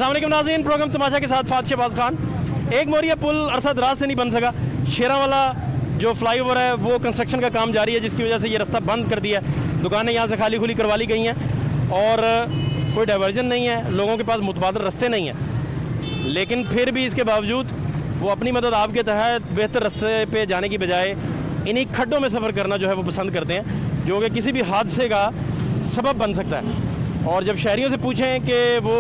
अस्सलाम वालेकुम नाज़रीन, प्रोग्राम तमाशा के साथ फात शहबाज खान। एक मोरिया पुल अरसा दराज से नहीं बन सका। शेरा वाला जो फ्लाईओवर है वो कंस्ट्रक्शन का काम जारी है, जिसकी वजह से ये रास्ता बंद कर दिया है। दुकानें यहाँ से खाली खुली करवा ली गई हैं और कोई डाइवर्जन नहीं है, लोगों के पास मुतबादल रास्ते नहीं हैं। लेकिन फिर भी इसके बावजूद वो अपनी मदद आपके तहत बेहतर रास्ते पे जाने की बजाय इन्हीं खड्डों में सफ़र करना जो है वो पसंद करते हैं, जो कि किसी भी हादसे का सबब बन सकता है। और जब शहरियों से पूछें कि वो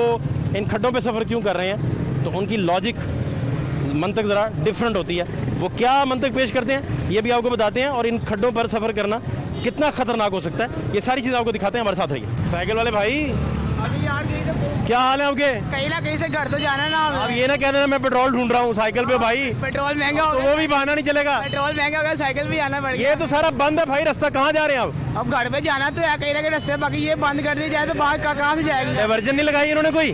इन खड्डों पे सफ़र क्यों कर रहे हैं, तो उनकी लॉजिक मंतक ज़रा डिफरेंट होती है। वो क्या मंतक पेश करते हैं ये भी आपको बताते हैं, और इन खड्डों पर सफ़र करना कितना ख़तरनाक हो सकता है ये सारी चीज़ें आपको दिखाते हैं। हमारे साथ रहिए। साइकिल वाले भाई, अभी यार क्या हाल है आपके? कहीं ना कहीं से घर तो जाना ना। आप ये ना कह देना मैं पेट्रोल ढूंढ रहा हूँ साइकिल पे भाई, पेट्रोल महंगा हो तो गया, वो भी बहाना नहीं चलेगा। पेट्रोल महंगा हो गया, साइकिल भी आना पड़ गया। ये तो सारा बंद है भाई, रास्ता कहाँ जा रहे हैं आप? अब घर पे जाना तो है कहीं ना कहीं रास्ते, बाकी ये बंद कर दिया जाए तो बाहर कहाँ से जाएंगे? डाइवर्जन नहीं लगाई इन्होंने? कोई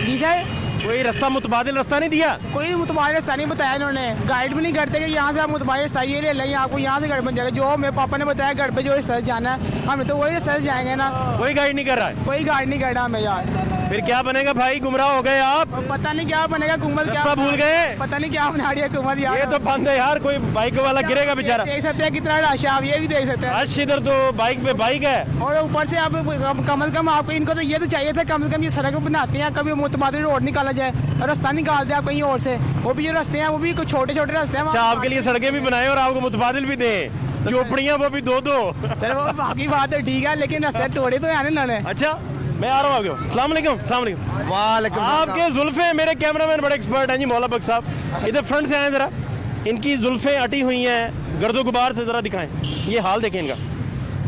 जी सर, कोई रास्ता मुतबादिल रास्ता नहीं दिया? कोई मुतबादिल रास्ता नहीं बताया इन्होंने, गाइड भी नहीं करते कि यहाँ से आप मुतबादिल रास्ता ये ले लेंगे, आपको यहाँ से घर बन जाएगा। जो मेरे पापा ने बताया घर पे जो रास्ता से जाना है, हमें तो वही रास्ते से जाएंगे ना। कोई गाइड नहीं कर रहा है? कोई गाइड नहीं कर रहा हमें यार। फिर क्या बनेगा भाई? गुमराह हो गए आप? अब पता नहीं क्या बनेगा, कुमत क्या रास्ता भूल गए? पता नहीं क्या बना रही है कुमत यार। ये तो बंद है यार, कोई बाइक वाला गिरेगा बेचारा। देख सकते हैं कितना रश है, आप ये भी देख सकते हैं। आज इधर तो बाइक पे बाइक है, और ऊपर से आप कम से कम आपको इनको तो ये तो चाहिए था कम से कम ये सड़क बनाते हैं, कभी मुतबादिल रोड निकाला जाए, रास्ता निकाल दे आप कहीं और से। वो भी जो रास्ते हैं वो भी कुछ छोटे छोटे रास्ते हैं। अच्छा, आपके लिए सड़कें भी बनाए और आपको मुतबादिल भी दें, झोपड़ियाँ वो भी दो दो। सर वो बाकी बात है ठीक है, लेकिन रास्ते तोड़े तो है ना। अच्छा, मैं आ रहा हूँ आपके। अस्सलाम वालेकुम। अस्सलाम वालेकुम। वालेकुम। आपके जुल्फे, मेरे कैमरामैन बड़े एक्सपर्ट हैं जी, मौला बख्श साहब इधर फ्रंट से आए जरा। इनकी जुल्फे अटी हुई हैं गर्दो गुबार से, जरा दिखाएं। ये हाल देखें इनका।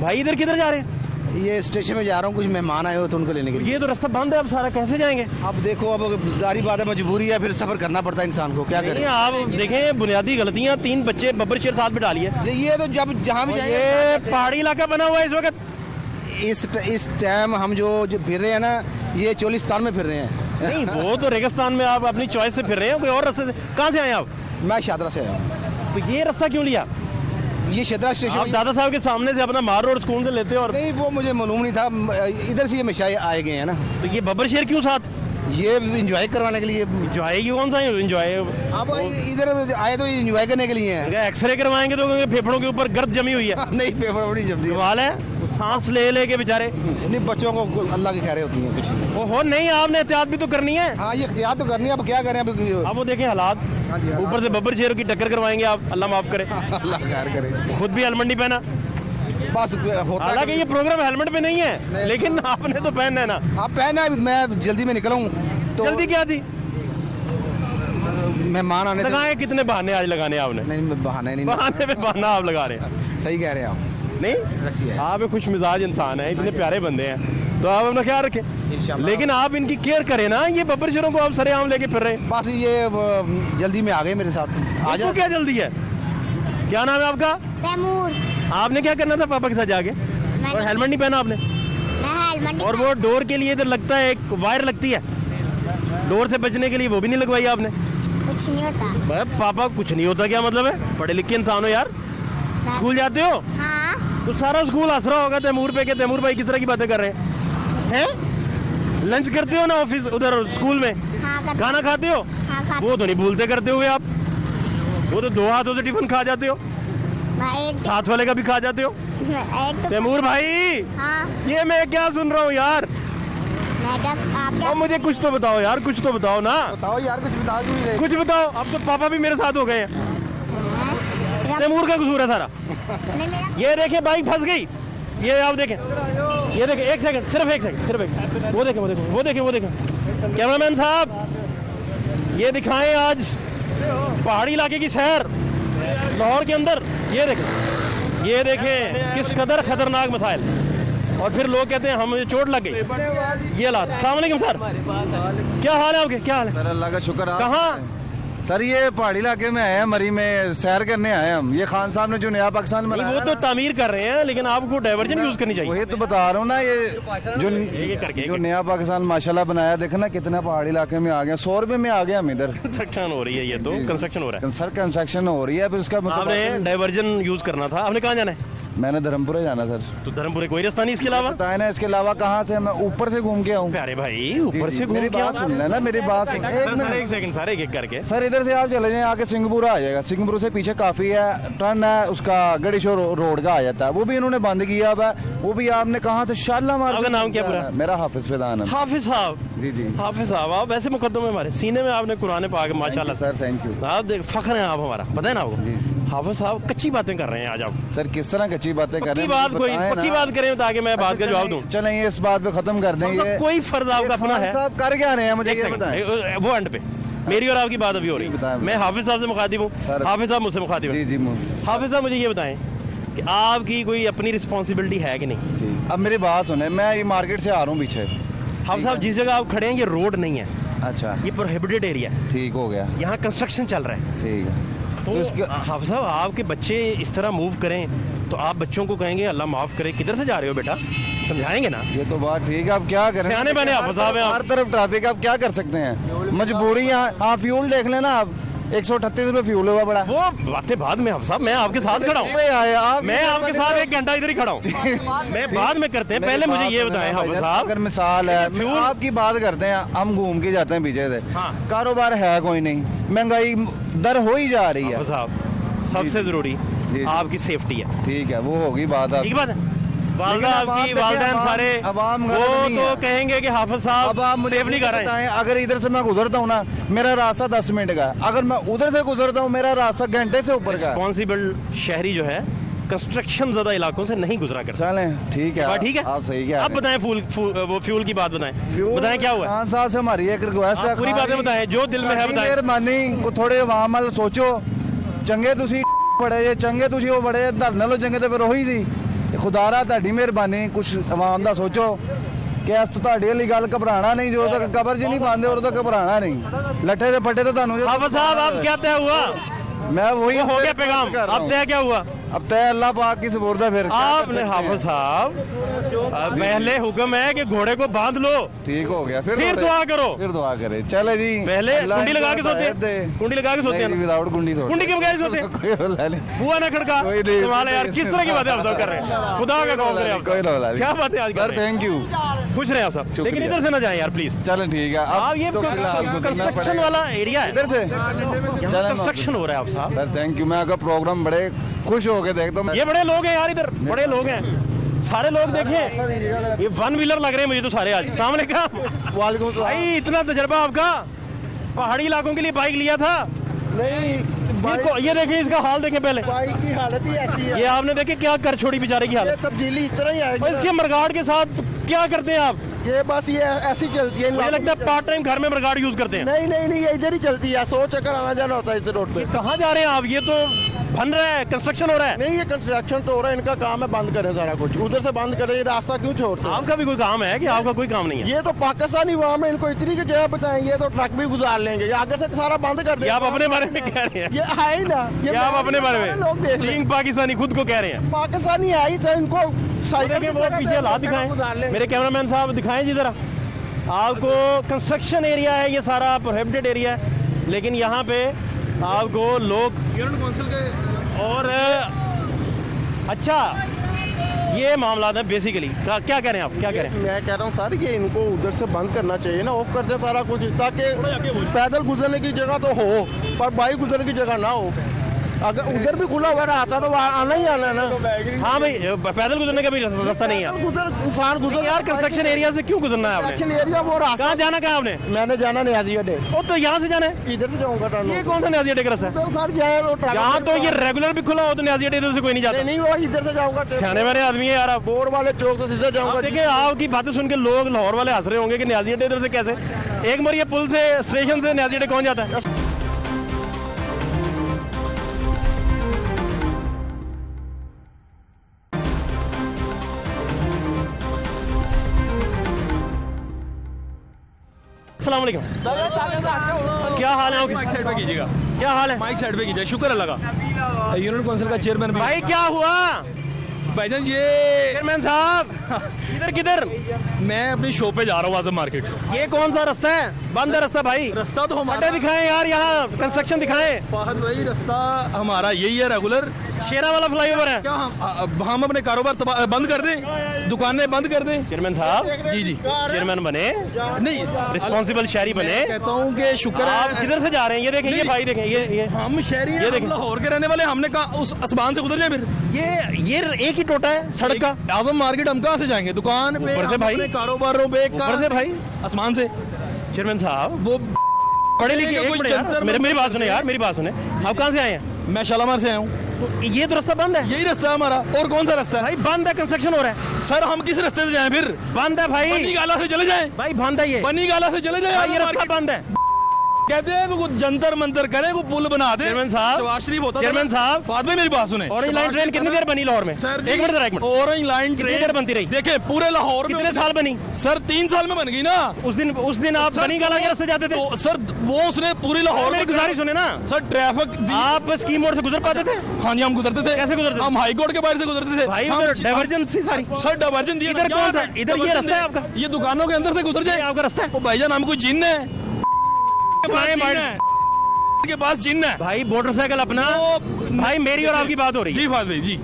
भाई इधर किधर जा रहे हैं? ये स्टेशन में जा रहा हूँ, कुछ मेहमान आए हो तो उनको लेने के लिए। ये तो रास्ता बंद है, अब सारा कैसे जाएंगे? अब देखो, अब जारी बात है, मजबूरी है, फिर सफर करना पड़ता है इंसान को, क्या नहीं, करें। आप देखें बुनियादी गलतियाँ। 3 बच्चे बब्बर शेर साथ बिठा लिए। ये तो जब जहाँ भी ये जाएंगे पहाड़ी इलाका बना हुआ है इस वक्त। इस टाइम हम जो फिर रहे हैं ना, ये चोलिस्तान में फिर रहे हैं। नहीं, वो तो रेगिस्तान में आप अपनी चॉइस से फिर रहे हैं, कोई और रास्ते से। कहाँ से आए आप? मैं शादरा से आया हूँ। तो ये रास्ता क्यों लिया? ये शादरा स्टेशन। आप दादा साहब के सामने से अपना मार रोड स्कूल से लेते हो और नहीं, वो मुझे मालूम नहीं था, इधर से ये हमेशा आए गए हैं ना। तो ये बब्बर शेर क्यों साथ? ये इंजॉय करवाने के लिए। एंजॉय की कौन सा एंजॉय? अब इधर आए तो इंजॉय करने के लिए हैं। एक्सरे करवाएंगे तो कहेंगे फेफड़ों के ऊपर गर्द जमी हुई है। नहीं, पेपर बड़ी जल्दी सवाल है, सांस ले लेके बेचारे। नहीं, बच्चों को अल्लाह की खैरें होती हैं कुछ। ओहो, नहीं, आपने एहतियात भी तो करनी है। हाँ, ये एहतियात तो करनी है, अब क्या करें। अब वो देखें हालात, हाँ जी, ऊपर से बब्बर शेर की टक्कर करवाएंगे आप, अल्लाह माफ करे। अल्लाह खैर करे। खुद भी हेलमेट नहीं पहना। बस होता है। हालांकि ये प्रोग्राम हेलमेट पे नहीं है, लेकिन आपने तो पहनना है ना। आप पहना है, मैं जल्दी में निकला हूँ तो। जल्दी क्या थी? मेहमान आने थे। लगाए कितने बहाने आज लगाने आपने? नहीं, बहाना नहीं। बहाने पे बहाना आप लगा रहे हैं। सही कह रहे हैं आप। नहीं, अच्छी है। आप एक खुश मिजाज इंसान है, इतने प्यारे बंदे हैं, तो आप अपना ख्याल रखें। इंशाल्लाह। लेकिन आप इनकी केयर करें ना। ये बब्बर शेरों को आप सरेआम लेके फिर रहे हैं। बस ये जल्दी में आ गए मेरे साथ। आ आपको जा। क्या जल्दी है? क्या नाम है आपका? तैमूर। आपने क्या करना था पापा के साथ जाके? और हेलमेट नहीं पहना आपने? मैं हेलमेट और वो डोर के लिए इधर लगता है एक वायर लगती है, डोर से बचने के लिए, वो भी नहीं लगवाई आपने? कुछ नहीं होता। भाई पापा कुछ नहीं होता क्या मतलब है? पढ़े लिखे इंसान हो यार, स्कूल जाते हो हाँ। तो सारा स्कूल हंस रहा होगा तैमूर पे कि तैमूर भाई किस तरह की बातें कर रहे हैं। लंच करते हो ना ऑफिस उधर स्कूल में? हाँ करते। खाना खाते हो? हाँ खाते। वो तो नहीं भूलते करते हुए आप, वो तो 2 हाथों से टिफिन खा जाते हो, मैं एक साथ वाले का भी खा जाते हो। तो तैमूर भाई, हाँ। ये मैं क्या सुन रहा हूँ यार? मैं क्या आप और मुझे कुछ तो बताओ यार, कुछ तो बताओ ना, बताओ यार, कुछ बता क्यों नहीं रहे? कुछ बताओ। अब तो पापा भी मेरे साथ हो गए हैं, तैमूर का कसूर है सारा। नहीं मेरा ये देखें बाइक फंस गई, ये आप देखें, ये देखें, एक सेकंड, सिर्फ एक सेकंड, सिर्फ एक, वो देखें, वो देखें, वो देखें, वो देखें। कैमरामैन साहब, ये दिखाएं आज पहाड़ी इलाके की सैर लाहौर के अंदर। ये देखें किस कदर खतरनाक मसाइल, और फिर लोग कहते हैं हमें चोट लग गई। ये हालात। अस्सलाम वालेकुम सर, क्या हाल है आपके? क्या हाल है? सर अल्लाह का शुक्र। आप कहाँ? सर ये पहाड़ी इलाके में आए हैं, मरी में सैर करने आए हैं हम। ये खान साहब ने जो नया पाकिस्तान नहीं, बनाया वो तो तामीर कर रहे हैं, लेकिन आपको डाइवर्जन यूज करनी चाहिए। वही तो बता रहा हूँ ना, ये करके जो नया पाकिस्तान माशाल्लाह बनाया, देखो ना कितना पहाड़ी इलाके में आ गया। 100 रुपए में आ गया हम इधर। कंस्ट्रक्शन हो रही है, ये तो कंस्ट्रक्शन हो रहा है। सर कंस्ट्रक्शन हो रही है, फिर उसका मतलब आपने डाइवर्जन यूज करना था। आपने कहाँ जाना है? मैंने धर्मपुरा जाना सर। तो धर्मपुरे कोई रास्ता नहीं इसके अलावा? बताया ना, इसके अलावा कहाँ से? मैं ऊपर से घूम के आऊँ। प्यारे भाई ऊपर से घूम मेरी के बात आओ। सुन लेना, मेरी बात सुन। एक सेकंड सर, एक करके। सर इधर से आप चले जाएं, आके सिंहपुरा आ जाएगा। सिंहपुरा से पीछे काफी है, टर्न है उसका, गढ़ीशोर रोड का आ जाता है, वो भी इन्होंने बंद किया हुआ है। वो भी आपने कहाँ से शालामार। आपका नाम क्या पूरा? मेरा हाफिज फैजान है। हाफिज साहब। जी जी हाफिज साहब, आप ऐसे मुकद्दम में हमारे सीने में आपने कुरान पाक माशाल्लाह सर, थैंक यू आप देख, फख्र है आप हमारा, पता है ना आपको? जी। हाफिज साहब कच्ची बातें कर रहे हैं आज आप। सर। किस तरह कच्ची बातें कर रहे पक्की हैं? बात, कोई बताएं ना। पक्की बात करें ताकि मैं बात का जवाब दूं। चलें इस बात पे खत्म कर दें। ये कोई फर्ज आपका अपना है? साहब कर क्या रहे हैं मुझे एक ये सेकंड, बताएं। वो एंड पे मेरी और आपकी बात अभी हो रही बताएं, है। बताएं। मैं हाफिज साहब से मुखातिब हूँ, सर। हाफिज साहब मुझसे मुखातिब जी हैं। जी हाफिज साहब मुझे ये बताएं कि आपकी कोई अपनी रिस्पॉन्सिबिलिटी है कि नहीं? ठीक। अब मेरी बात सुने, मैं ये मार्केट से आ रहा हूँ पीछे। हाफिज साहब जिस जगह आप खड़े हैं ये रोड नहीं है, अच्छा ये प्रोहिबिटेड एरिया है, ठीक हो गया, यहाँ कंस्ट्रक्शन चल रहा है। ठीक है। तो हाफिज साहब आपके बच्चे इस तरह मूव करें तो आप बच्चों को कहेंगे अल्लाह माफ करे, किधर से जा रहे हो बेटा, समझाएंगे ना? ये तो बात ठीक है, अब क्या करें? सियाने बने हाफिज साहब हैं आप। हर तरफ ट्रैफिक, अब क्या कर सकते हैं? मजबूरी है। हाँ फ्यूल देख लेना आप, 138 रुपए फ्यूल हुआ बड़ा। वो बातें बाद में हाफिज साहब, मैं आपके साथ खड़ा हूँ, मैं आपके साथ 1 घंटा इधर ही खड़ा हूँ, मैं बाद में करते हैं। पहले मुझे ये बताएं हाफिज साहब, अगर मिसाल है, फ्यूल- आपकी बात करते हैं, हम घूम के जाते हैं पीछे से, हाँ। कारोबार है कोई नहीं, महंगाई दर हो ही जा रही है। हाफिज साहब सबसे जरूरी जी। आपकी सेफ्टी है, ठीक है, वो होगी बात। ठीक बात है। वालदा लेकिन अब आपकी, आप वालदैन देखिए, सारे अवाम वो गलत नहीं तो है। कहेंगे कि हाफिज अब आप साहब मुझे सेफली कर रहे हैं। बताएं, अगर इधर से मैं गुजरता हूँ ना, मेरा रास्ता 10 मिनट का है, अगर मैं उधर से गुजरता हूँ मेरा रास्ता घंटे से ऊपर का है। रिस्पॉन्सिबल शहरी जो है कंस्ट्रक्शन ज्यादा इलाकों से नहीं गुजरा करता। चलें ठीक है, बात ठीक है? आप सही क्या अब बताएं वो फ्यूल की बात बताएं, बताएं क्या हुआ है? खान साहब से हमारी एक रिक्वेस्ट है, आप पूरी बातें बताएं, जो दिल में है बताएं। मेहरबानी को थोड़े आवाम वाल सोचो, चंगे तुसी बड़े जे, चंगे तुसी वो बड़े धरने लो, चंगे तो फिर ਉਹੀ ਸੀ। खुदारा ਤੁਹਾਡੀ ਮਿਹਰਬਾਨੀ, ਕੁਛ ਆਵਾਮ ਦਾ ਸੋਚੋ ਕਿ ਇਸ ਤੋਂ ਤੁਹਾਡੀ ਵਾਲੀ ਗੱਲ ਘਬਰਾਣਾ ਨਹੀਂ, ਜੋ ਤੱਕ ਕਬਰ 'ਚ ਨਹੀਂ ਪਾਉਂਦੇ ਉਦੋਂ ਤੱਕ ਘਬਰਾਣਾ ਨਹੀਂ। ਲੱਠੇ ਦੇ ਪੱਟੇ तो ਤੁਹਾਨੂੰ हाफिज साहब अब क्या तय हुआ? मैं वही वो हो गया पैगाम, कर रहा अब हूँ। तय क्या हुआ? अब तय अल्लाह पाक की सुपुर्द है। फिर क्या कर आपने सकते हैं? हाफिज साहब पहले हुक्म है कि घोड़े को बांध लो, ठीक हो गया, फिर दुआ करो। फिर दुआ करे। चले जी, पहले अल्लाह कुंडी लगा के इनको सोते हिदायत दे। हैं, कुंडी लगा के सोते हैं ना? विदाउट कुंडी सोते कुंडी के बगैर सोते हैं? कोई रोला नहीं, बुआ ना खड़का कोई नहीं। तुम्हारे यार, किस तरह की बातें आप सब कर रहे हैं? खुदा का कौन करे आप कोई सब? रोला नहीं। क्या बातें आज कर सर रहे हैं? Thank you. खुश रहे आप सब, शुक्रिया। लेकिन इधर से ना जाएं यार प्लीज। चलें ठीक है, आप ये तो फिलहाल गुजरना कंस्ट्रक्शन पड़ेगा। वाला एरिया है, इधर से यहाँ कंस्ट्रक्शन हो रहा है आप साहब। सर थैंक यू, मैं आपका प्रोग्राम बड़े खुश होके देखता हूँ। ये बड़े लोग हैं यार, इधर बड़े लोग हैं, सारे लोग देखें, ये 1 व्हीलर लग रहे हैं मुझे तो सारे आज। अस्सलाम वालेकुम भाई, इतना तजर्बा आपका, पहाड़ी इलाकों के लिए बाइक लिया था? नहीं, ये देखिए इसका हाल देखें पहले, बाइक की हालत ही ऐसी है। ये आपने देखे क्या कर छोड़ी बेचारे की ये हालत। तब्दीली इस तरह ही और आएगी इसके मरगाड़ के साथ क्या करते हैं आप? ये बस ये ऐसी चलती है। मुझे लगता है पार्ट टाइम घर में मरगाड़ यूज करते हैं। नहीं नहीं नहीं, ये इधर ही चलती है, 100 चक्कर आना जाना होता है इस रोड पे। कहाँ जा रहे हैं आप? ये तो बन रहा है, कंस्ट्रक्शन हो रहा है। नहीं, ये कंस्ट्रक्शन तो हो रहा है, इनका काम है बंद करें सारा कुछ, उधर से बंद करें, ये रास्ता क्यों छोड़ते हैं? आपका भी कोई काम है कि आपका कोई काम नहीं है? ये तो पाकिस्तानी अवाम है, इनको इतनी की जगह बताएंगे तो ट्रक भी गुजार लेंगे, ये आगे से सारा बंद कर ये देंगे। आप अपने बारे में कह रहे हैं? ये है ही ना, ये आप अपने बारे लोग देख में लें, किंग पाकिस्तानी खुद को कह रहे हैं? पाकिस्तानी है ही, तो इनको साइकिल देखिए की वो जगह पीछे पे हालात गुजार दिखाएं, लेंगे। मेरे कैमरामैन साहब दिखाएं जी जरा। आपको कंस्ट्रक्शन एरिया है, ये सारा प्रोहिबिटेड एरिया है, लेकिन यहाँ पे आपको लोग और अच्छा ये मामला है बेसिकली। क्या कह रहे हैं आप, क्या कह रहे हैं? मैं कह रहा हूँ सर, ये इनको उधर से बंद करना चाहिए ना, ऑफ कर दे सारा कुछ, ताकि पैदल गुजरने की जगह तो हो पर बाइक गुजरने की जगह ना हो। अगर उधर भी खुला हुआ रास्ता तो वहाँ आना ही आना है ना। हाँ भाई, पैदल गुजरने का भी रास्ता नहीं है गुजर इंसान गुजर यार। कंस्ट्रक्शन एरिया से क्यों गुजरना है आपने? कंस्ट्रक्शन एरिया वो रास्ता कहाँ जाना, कहाँ आपने? मैंने जाना न्याजी अड्डे, ओ तो यहाँ से जाना है, इधर से जाऊंगा टर्न ये कौन सा न्याजी अड्डे का रास्ता है? सर जाए तो ट्रैफिक यहाँ तो ये रेगुलर भी खुला हो तो न्याजी अड्डे इधर से कोई नहीं जाता। नहीं वो इधर से जाऊंगा, सियाने वाले आदमी है यार आप। बोर्ड वाले चौक से सीधा जाऊंगा। देखिए आपकी बातें सुन के लोग लाहौर वाले हंस रहे होंगे कि न्याजी अड्डे इधर से कैसे। एक बार ये पुल से स्टेशन से न्याजी अड्डे कौन जाता है? अस्सलाम वालेकुम, क्या हाल है आपके? माइक साइड पे कीजिएगा, क्या हाल है माइक साइड पे कीजिए, शुक्र अल्लाह का। यूनियन काउंसिल का चेयरमैन भाई? क्या हुआ भाईजान? ये चेयरमैन साहब इधर किधर किधर मैं अपनी शॉप पे जा रहा हूँ आजम मार्केट। ये कौन सा रास्ता है? बंद है रास्ता भाई। रास्ता तो खड्डे हमारा दिखाएं यार, यहाँ कंस्ट्रक्शन दिखाएं। फहद भाई, रास्ता हमारा यही है रेगुलर। शेरा वाला फ्लाईओवर है। क्या हम अपने कारोबार बंद कर दें, दुकानें बंद कर दें? चेयरमैन साहब, जी जी, चेयरमैन बने, नहीं रिस्पॉन्सिबल शहरी बने। कहता हूँ कि शुक्र आप है। किधर से जा रहे हैं? ये देखें, ये भाई देखें, ये हम शहरी हैं, ये हम देखें। लाहौर के रहने वाले, हमने कहा उस आसमान से गुजर जाए फिर। ये एक ही टोटा है सड़क का। आजम मार्केट हम कहाँ से जाएंगे? दुकान पे, ऊपर से हम भाई। अपने कारोबारों पे, ऊपर से भाई, आसमान से। चेयरमैन साहब वो पढ़े लिखे, एक कोई मिनट यार, जंतर मेरी बात सुने यार, मेरी बात सुने। आप कहाँ से आए हैं? मैं शालामार से आया हूँ। तो ये तो रास्ता बंद है यही रास्ता है हमारा, और कौन सा रास्ता है? भाई। बंद है, कंस्ट्रक्शन हो रहा है। सर हम किस रास्ते से जाएं फिर? बंद है बनी भाई, गाला से चले जाएं? भाई बंद है ये। बनी गाला से चले जाएं? भाई, ये आजम रास्ता मार्केट। बंद है। कहते हैं वो जंतर मंतर करे, वो पुल बना दे। चेयरमैन साहब, शहबाज शरीफ होता था। चेयरमैन साहब, फाद में मेरी बात सुने। ऑरेंज लाइन ट्रेन कितनी देर बनी लाहौर में? सर जी, एक मिनट जरा, एक मिनट। ऑरेंज लाइन कितनी ट्रेन देर बनती रही? देखे पूरे लाहौर में कितने साल बनी? सर 3 साल में बन गई ना। उस दिन आप सर, बनी गाला के रास्ते जाते थे? तो सर वो उसने पूरी लाहौर मेरी में गुजारिश सुने ना, सर ट्रैफिक आप स्कीम मोड़ से गुजर पाते थे? हाँ जी, हम गुजरते थे। कैसे गुजरते थे? हम हाई कोर्ट के बाहर से गुजरते थे भाई हम- उधर डाइवर्जेंस थी सारी। सर डाइवर्जन दिया। इधर कौन सा? इधर ये रास्ता है आपका? ये दुकानों के अंदर से गुजर जाए। आपका रास्ता है? ओ भाईजान, हम कोई जिन्न है के पास जिन्न है भाई मोटरसाइकिल अपना। तो- भाई मेरी और आपकी बात हो रही है। जी फाद भाई जी।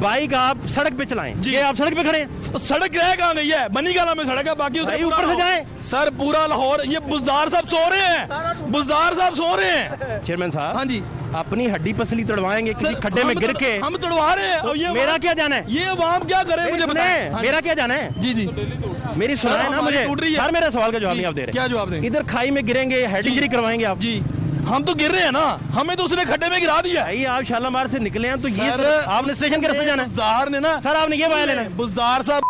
बाइक आप सड़क पे चलाएं। जी। ये आप सड़क पे खड़े हैं। सड़क रह कहाँ गई है? बनी गाला में सड़क है, बाकी उससे भाई पूरा ऊपर से लाहौर- जाएं। सर पूरा लाहौर, ये बुजदार साहब सो रहे हैं, बुजदार साहब सो रहे हैं। चेयरमैन साहब, हाँ जी, अपनी हड्डी पसली तोड़वाएंगे किसी सर, खड्डे में हम गिर के? हम तोड़वा रहे हैं। और ये मेरा क्या जाना है? ये अवाम क्या करे मुझे सुने, बताएं। हाँ मेरा क्या जाना है? जी जी, मेरी सुनाए ना हमारी मुझे। टूट रही है। सर मेरे सवाल का जवाब जी, नहीं आप दे रहे। क्या जवाब देंगे? इधर खाई में गिरेंगे, हेड जी। इंजरी करवाएंगे आप। जी, हम तो गिर रहे हैं ना, हमें तो उसने खड्डे में गिरा दिया। भाई आप शालामार से निकले हैं तो ये सर, आपने स्टेशन के रास्ते जाना है। बुजदार ने ना, सर आपने ये वाया लेना है। बुजदार साहब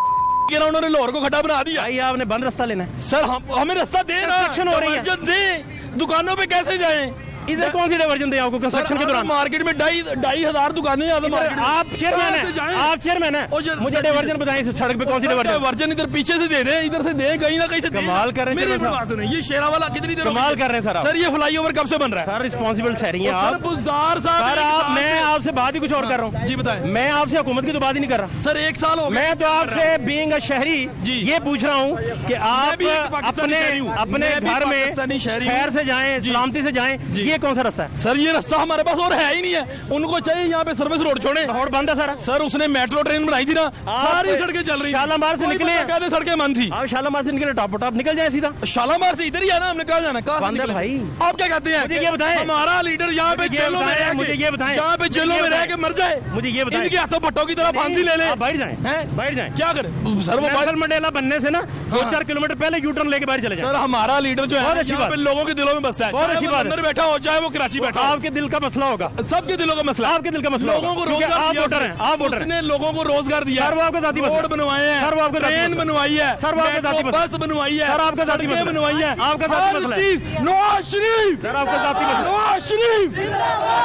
गिरा, उन्होंने लाहौर को खड्डा बना दिया। भाई आपने बंद रास्ता लेना है। सर हमें रास्ता दे ना, कंस्ट्रक्शन हो रही है। डाइवर्जन दे, दुकानों पे कैसे जाएं? इधर कौन सी डाइवर्जन दे आपको कंस्ट्रक्शन के दौरान? मार्केट में 2,500 दुकानें हैं। इधर आप चेयरमैन हैं, आप चेयरमैन हैं। मुझे डाइवर्जन बताएं इस सड़क पे कौन सी डाइवर्जन? डाइवर्जन इधर पीछे से दे दे, इधर से दे, कहीं ना कहीं से दे। कमाल कर रहे हैं मेरी चेयरमैन बात सुने, ये शेरा वाला कितनी देर हो कमाल गई? कर रहे हैं सर आप। सर ये फ्लाईओवर कब से बन रहा है? सर रिस्पॉन्सिबल शहरी हैं सर आप। बुजदार साहब, सर आप, मैं आपसे बात ही कुछ और कर रहा हूँ। जी बताएं। मैं आपसे हुकूमत की तो बात ही नहीं कर रहा। सर 1 साल हो गया। मैं तो आपसे बीइंग अ शहरी जी। ये पूछ रहा हूँ कि आप भी एक पाकिस्तानी अपने शहरी हूँ। अपने मैं भी घर में पाकिस्तानी शहरी हूँ। खैर से जाएं, जी। सलामती से जाएं। जी। ये कौन सा रास्ता है? सर ये रास्ता हमारे पास और है ही नहीं है, उनको चाहिए यहाँ पे सर्विस रोड छोड़े। लाहौर बंद है सारा। सर उसने मेट्रो ट्रेन बनाई थी ना, सारी सड़कें चल रही थी। शालामार से कोई निकले बंदा कहते सड़कें बंद थी। आप शालामार से निकले टॉप टॉप निकल जाए सीधा। शालामार से इधर ही आना, हमने कहा जाना, कहाँ से बंद है निकले? भाई। आप क्या कहते हैं? मुझे ये बताएं। हमारा लीडर यहाँ पे मुझे ये जेलों में बताएं, रह के, मुझे ये बताएं। यहाँ पे मुझे जेलों ये में रह बताएं। के मर जाए। मुझे ये बताएं। इनके हाथों भट्टों की तरह फांसी ले ले। आप बैठ जाएं, हैं? बैठ जाएं। क्या करे सर? वो नेल्सन मंडेला बनने से ना 2-4 किलोमीटर पहले यू टर्न लेके बाहर चले जाएं। सर हमारा लीडर जो बहुत है अच्छी यहाँ पे बात। लोगों के दिलों में बसता है। बहुत चाहे अच्छी वो बात है। लंदन बैठा हो, चाहे वो कराची बैठा हो, आपके दिल का मसला होगा। सबके दिलों का मसला। आपके दिल का मसला लोगों होगा, को क्योंकि रोजगार आप दिया वोटर उसने। हैं, आप वोटर हैं। उसने लोगों को रोजगार दिया। सर वो आपका जाती मसला। रोड बनवाए हैं, सर वो आपका जाती ट्रेन मसला। बनवाई है, सर वो आपका जाती मेट्रो मसला। बस बनवाई है, सर आपका जाती सड़कें मसला। बनवाई है, आपका जाती हर मसला है। चीज। नवाज शरीफ, सर आपका जाती मसला। नवाज शरीफ,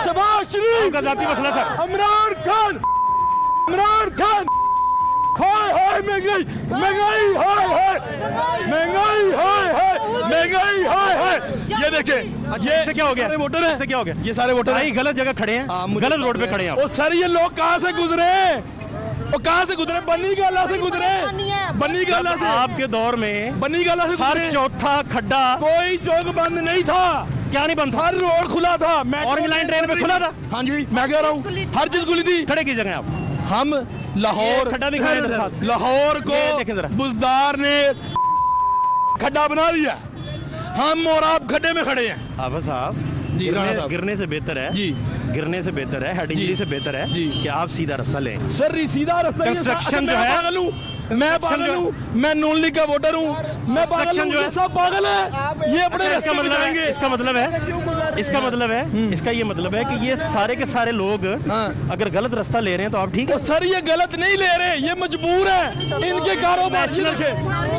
शहबाज शरीफ, आपका जाती मसला सर। इमरान खान, इमरान खान। हाय हाय महंगाई, महंगाई हाय हाय, महंगाई हाय हाय, महंगाई हाय हाय। ये देखें, ये इससे क्या हो गया? सारे वोटर हैं। इससे क्या हो गया? ये सारे वोटर भाई हैं। गलत जगह खड़े हाँ, हैं, मुझे गलत रोड पे खड़े हैं आप। ओ सर ये लोग कहाँ से गुजरे? वो कहाँ से गुजरे? बन्नी गाला से गुजरे, बन्नी गाला से, आपके दौर में बन्नी गाला से हर गुजरे। चौथा खड्डा कोई चौक बंद नहीं था, क्या नहीं बंद था? हर रोड खुला था। ऑरेंज लाइन ट्रेन पे खुला था। हाँ जी, मैं कह रहा हूँ हर चीज खुली थी। खड़े की जगह आप हम लाहौर, ये खड्डा दिखाएं इधर साथ। लाहौर ये देखें जरा। को बुजदार ने खड्डा बना दिया, हम और आप खड्डे में खड़े हैं। आफा साहब जी, राणा साहब। गिरने से बेहतर है जी। गिरने से बेहतर है, हेड इंजरी से बेहतर है जी। कि आप सीधा रास्ता लें। सर सीधा रास्ता ये कंस्ट्रक्शन मैं जो है- पागल हूँ, मैं पागल जो- हूँ, मैं नून लीग का वोटर हूँ, मैं पागल कंस्ट्रक्शन हूँ, जो है- ये सब पागल है। ये अपने इसका रास्ते में मतलब है, जाएंगे। इसका मतलब है इसका ये मतलब है कि ये सारे के सारे लोग हाँ। अगर गलत रास्ता ले रहे हैं तो आप ठीक है। तो सर ये गलत नहीं ले रहे, ये मजबूर है। इनके कारोबार नेशनल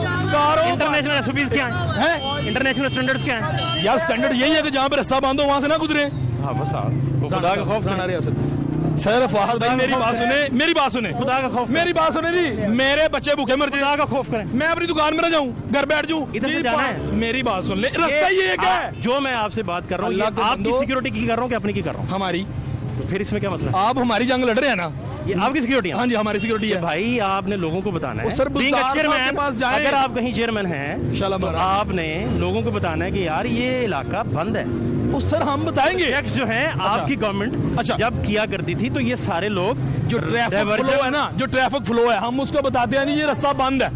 इंटरनेशनल एसओपीज क्या हैं? इंटरनेशनल स्टैंडर्ड्स क्या हैं? यार स्टैंडर्ड यही है कि जहाँ पे रास्ता बंद हो वहाँ से ना गुजरे। हाँ बस साहब खुदा का खौफ करें। सर फहद भाई मेरी बात सुने, मेरी बात सुने, खुदा का खौफ मेरी बात सुने जी। मेरे बच्चे भूखे मर खुदा जाए, का खौफ करें। मैं अपनी दुकान में रह जाऊं, घर बैठ जाऊं, इधर से जी, जाना है। मेरी बात सुन ले, रास्ता ये एक है। जो मैं आपसे बात कर रहा हूँ, ये अल्लाह के आपकी बंदो। सिक्योरिटी की कर रहा हूँ कि अपनी की कर रहा हूँ? हमारी, तो फिर इसमें क्या मसला है? आप हमारी जंग लड़ रहे हैं ना, ये आपकी सिक्योरिटी है? हाँ जी, हमारी सिक्योरिटी है। भाई आपने लोगों को बताना है, वो सर Being a बुज़दार साहब chairman, के पास जाएं। अगर आप कहीं चेयरमैन हैं शाला तो मारा। आपने लोगों को बताना है कि यार ये इलाका बंद है। वो सर हम बताएंगे टैक्स जो है आपकी गवर्नमेंट अच्छा। जब किया करती थी तो ये सारे लोग जो ट्रैफिक diversion- फ्लो है ना, जो ट्रैफिक फ्लो है, हम उसको बताते हैं नहीं ये रास्ता बंद है,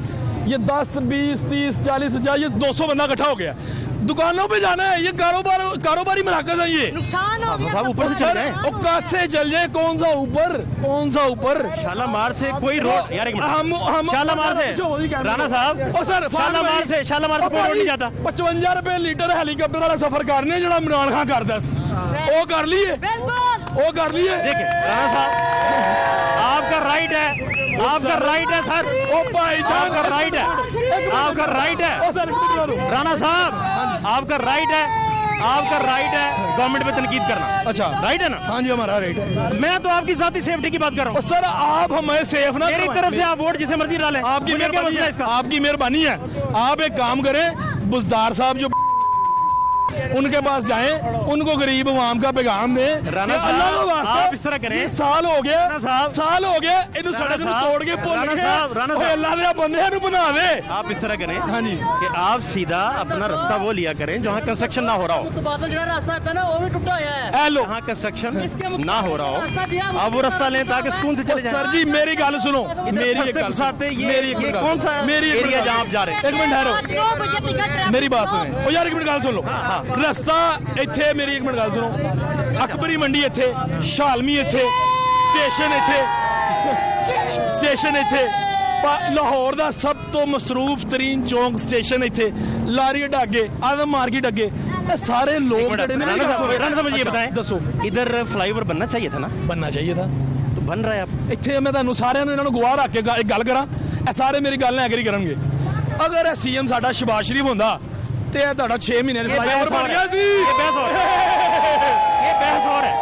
ये 10 20 30 40 50 ये 200 बंदा इकट्ठा हो गया, दुकानों पे जाना है, ये कारोबारी मराकज है ये। नुकसान हो गया साहब ऊपर से चल रहे हैं। और कहाँ से चल जाए, कौन सा ऊपर शालामार से कोई रोड यार एक मिनट हम शालामार से राणा साहब ओ सर शालामार से कोई रोड नहीं जाता। 55 रुपए लीटर हेलीकॉप्टर वाला सफर करने जो इमरान खान करता सी, वो कर लिए, वो कर लिए। देखिए राणा साहब आपका राइट है, आपका राइट है सर, ओ भाईजान आपका राइट है, आपका राइट ओ है सर राणा साहब, आपका राइट है, आपका राइट है गवर्नमेंट पे तनकीद करना। अच्छा राइट है ना? हाँ जी हमारा राइट है। मैं तो आपकी जाती सेफ्टी की बात कर रहा और हूँ। सर आप हमें सेफ ना मेरी करवाएं। तरफ से आप वोट जिसे मर्जी डालें, आपकी मुझे क्या मेहरबानी मसला है है, इसका? आपकी मेहरबानी है। आप एक काम करें, बुज़दार साहब जो उनके पास जाएं, उनको गरीब आवाम का पैगाम दें। राणा ये अल्लाह साहब, का वास्ता, आप इस तरह करें। ये साल हो गया, राणा साहब, साल हो गया इन राणा सड़क साहब, तोड़ के भुल राणा गए। साहब, राणा ओए साहब। अल्लाह दे बंदे नु बना दे। आप इस तरह करें हाँ जी। कि आप सीधा अपना रास्ता वो लिया करें जहाँ कंस्ट्रक्शन ना हो रहा हो, बादल जो रास्ता आता है ना वो भी टूटा हुआ है। ए लो जहाँ कंस्ट्रक्शन ना हो रहा हो आप वो रास्ता लें ताकि सुकून से चले जाएं। सर जी मेरी गल सुनो, मेरी एक फंसते गल फंसाते सुनो। ये- मेरी एक ये गल कौन सुनो। सा मेरी एक एरिया गल जहाँ आप जा रहे हैं? एक मिनट ठहरो, 2 बजे टिकट मेरी बात सुने। ओ यार एक मिनट गल सुन लो, रास्ता इत्थे, मेरी एक मिनट गल सुनो, अकबरी मंडी इत्थे, शालमी इत्थे, स्टेशन इत्थे, लाहौर दा सब तो मसरूफ तरीन चौंक स्टेशन इत्थे, लारी अड्डे, आदम मार्केट अगे, ये सारे लोग जेह्ड़े ने राणा साहब मुझे ये अच्छा, बताएं, दसो इधर फ्लाईओवर बनना चाहिए था ना? बनना चाहिए था। तो बन रहा है अब। ਇੱਥੇ ਮੈਂ ਤੁਹਾਨੂੰ ਸਾਰਿਆਂ ਨੂੰ ਇਹਨਾਂ ਨੂੰ ਗਵਾਹ ਰੱਖ ਕੇ ਇੱਕ ਗੱਲ ਕਰਾਂ, ਇਹ ਸਾਰੇ ਮੇਰੀ ਗੱਲ ਨਾਲ ਐਗਰੀ ਕਰਨਗੇ। ਅਗਰ ਇਹ ਸੀਐਮ ਸਾਡਾ ਸ਼ਬਾਜ਼ ਸ਼ਰੀਫ ਹੁੰਦਾ ਤੇ ਇਹ ਤੁਹਾਡਾ 6 ਮਹੀਨੇ ਦਾ ये ਫਲਾਈਓਵਰ बहस ਬਣ और ਗਿਆ है, ਸੀ। ये बहस और है, ये बहस और है,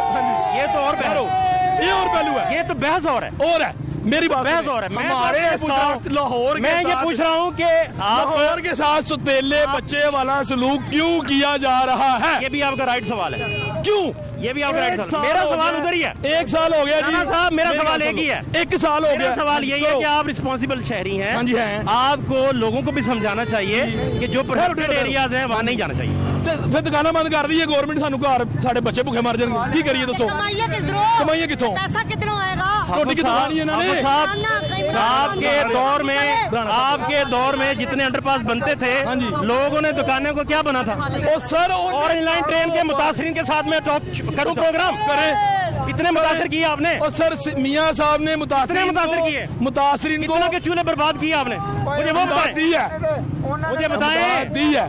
ये तो और बहस ਇਹ ਹੋਰ ਪਹਿਲੂ ਹੈ, ये तो बहस और है, और है मेरी बात बहस सुनिए। और है। मैं तो हमारे आपसे पूछ रहा हूं- साथ लाहौर के मैं ये साथ- पूछ रहा हूँ कि आप लाहौर के साथ सुतेले बच्चे वाला सलूक क्यों किया जा रहा है? ये भी आपका राइट सवाल है, क्यों? ये भी आपका राइट एक सवाल। साल मेरा हो सवाल गया। उधर ही है। एक साल हो गया जी। राणा साहब, मेरा मेरी सवाल बात एक ही है। सुनो। एक साल हो मेरा गया। सवाल यही है तो- कि आप रिस्पॉन्सिबल शहरी हैं। हाँ जी, हैं। आपको लोगों को भी समझाना चाहिए कि जो प्रोटेक्टेड ठहरो। एरियाज हैं वहाँ नहीं जाना चाहिए। ਤੇ ਫਿਰ ਦੁਕਾਨਾਂ ਬੰਦ ਕਰ ਦਈਏ ਗਵਰਨਮੈਂਟ, ਸਾਨੂੰ ਘਰ ਸਾਡੇ ਬੱਚੇ ਭੁੱਖੇ ਮਰ ਜਾਣਗੇ, ਕੀ ਕਰੀਏ ਦੱਸੋ? कमाइए किधरों? कमाइए कितों? पैसा कितना आएगा? रोटी की दुकान ही है ना हाफिज ने। साहब, आपके दौर में आपके दौर में जितने अंडरपास बनते थे हाँ जी। लोगों ने दुकानों को क्या बना था? ओ सर ऑरेंज लाइन ट्रेन के मुतासरीन के साथ में टॉक करूं प्रोग्राम करें। कितने मुतासर किए आपने? और सर मियां साहब ने कितने मुतासिर किए? मुतासरीन को कितना के चूल्हे बर्बाद किए आपने? मुझे वो बताएं, दी है, मुझे बताएं दी है।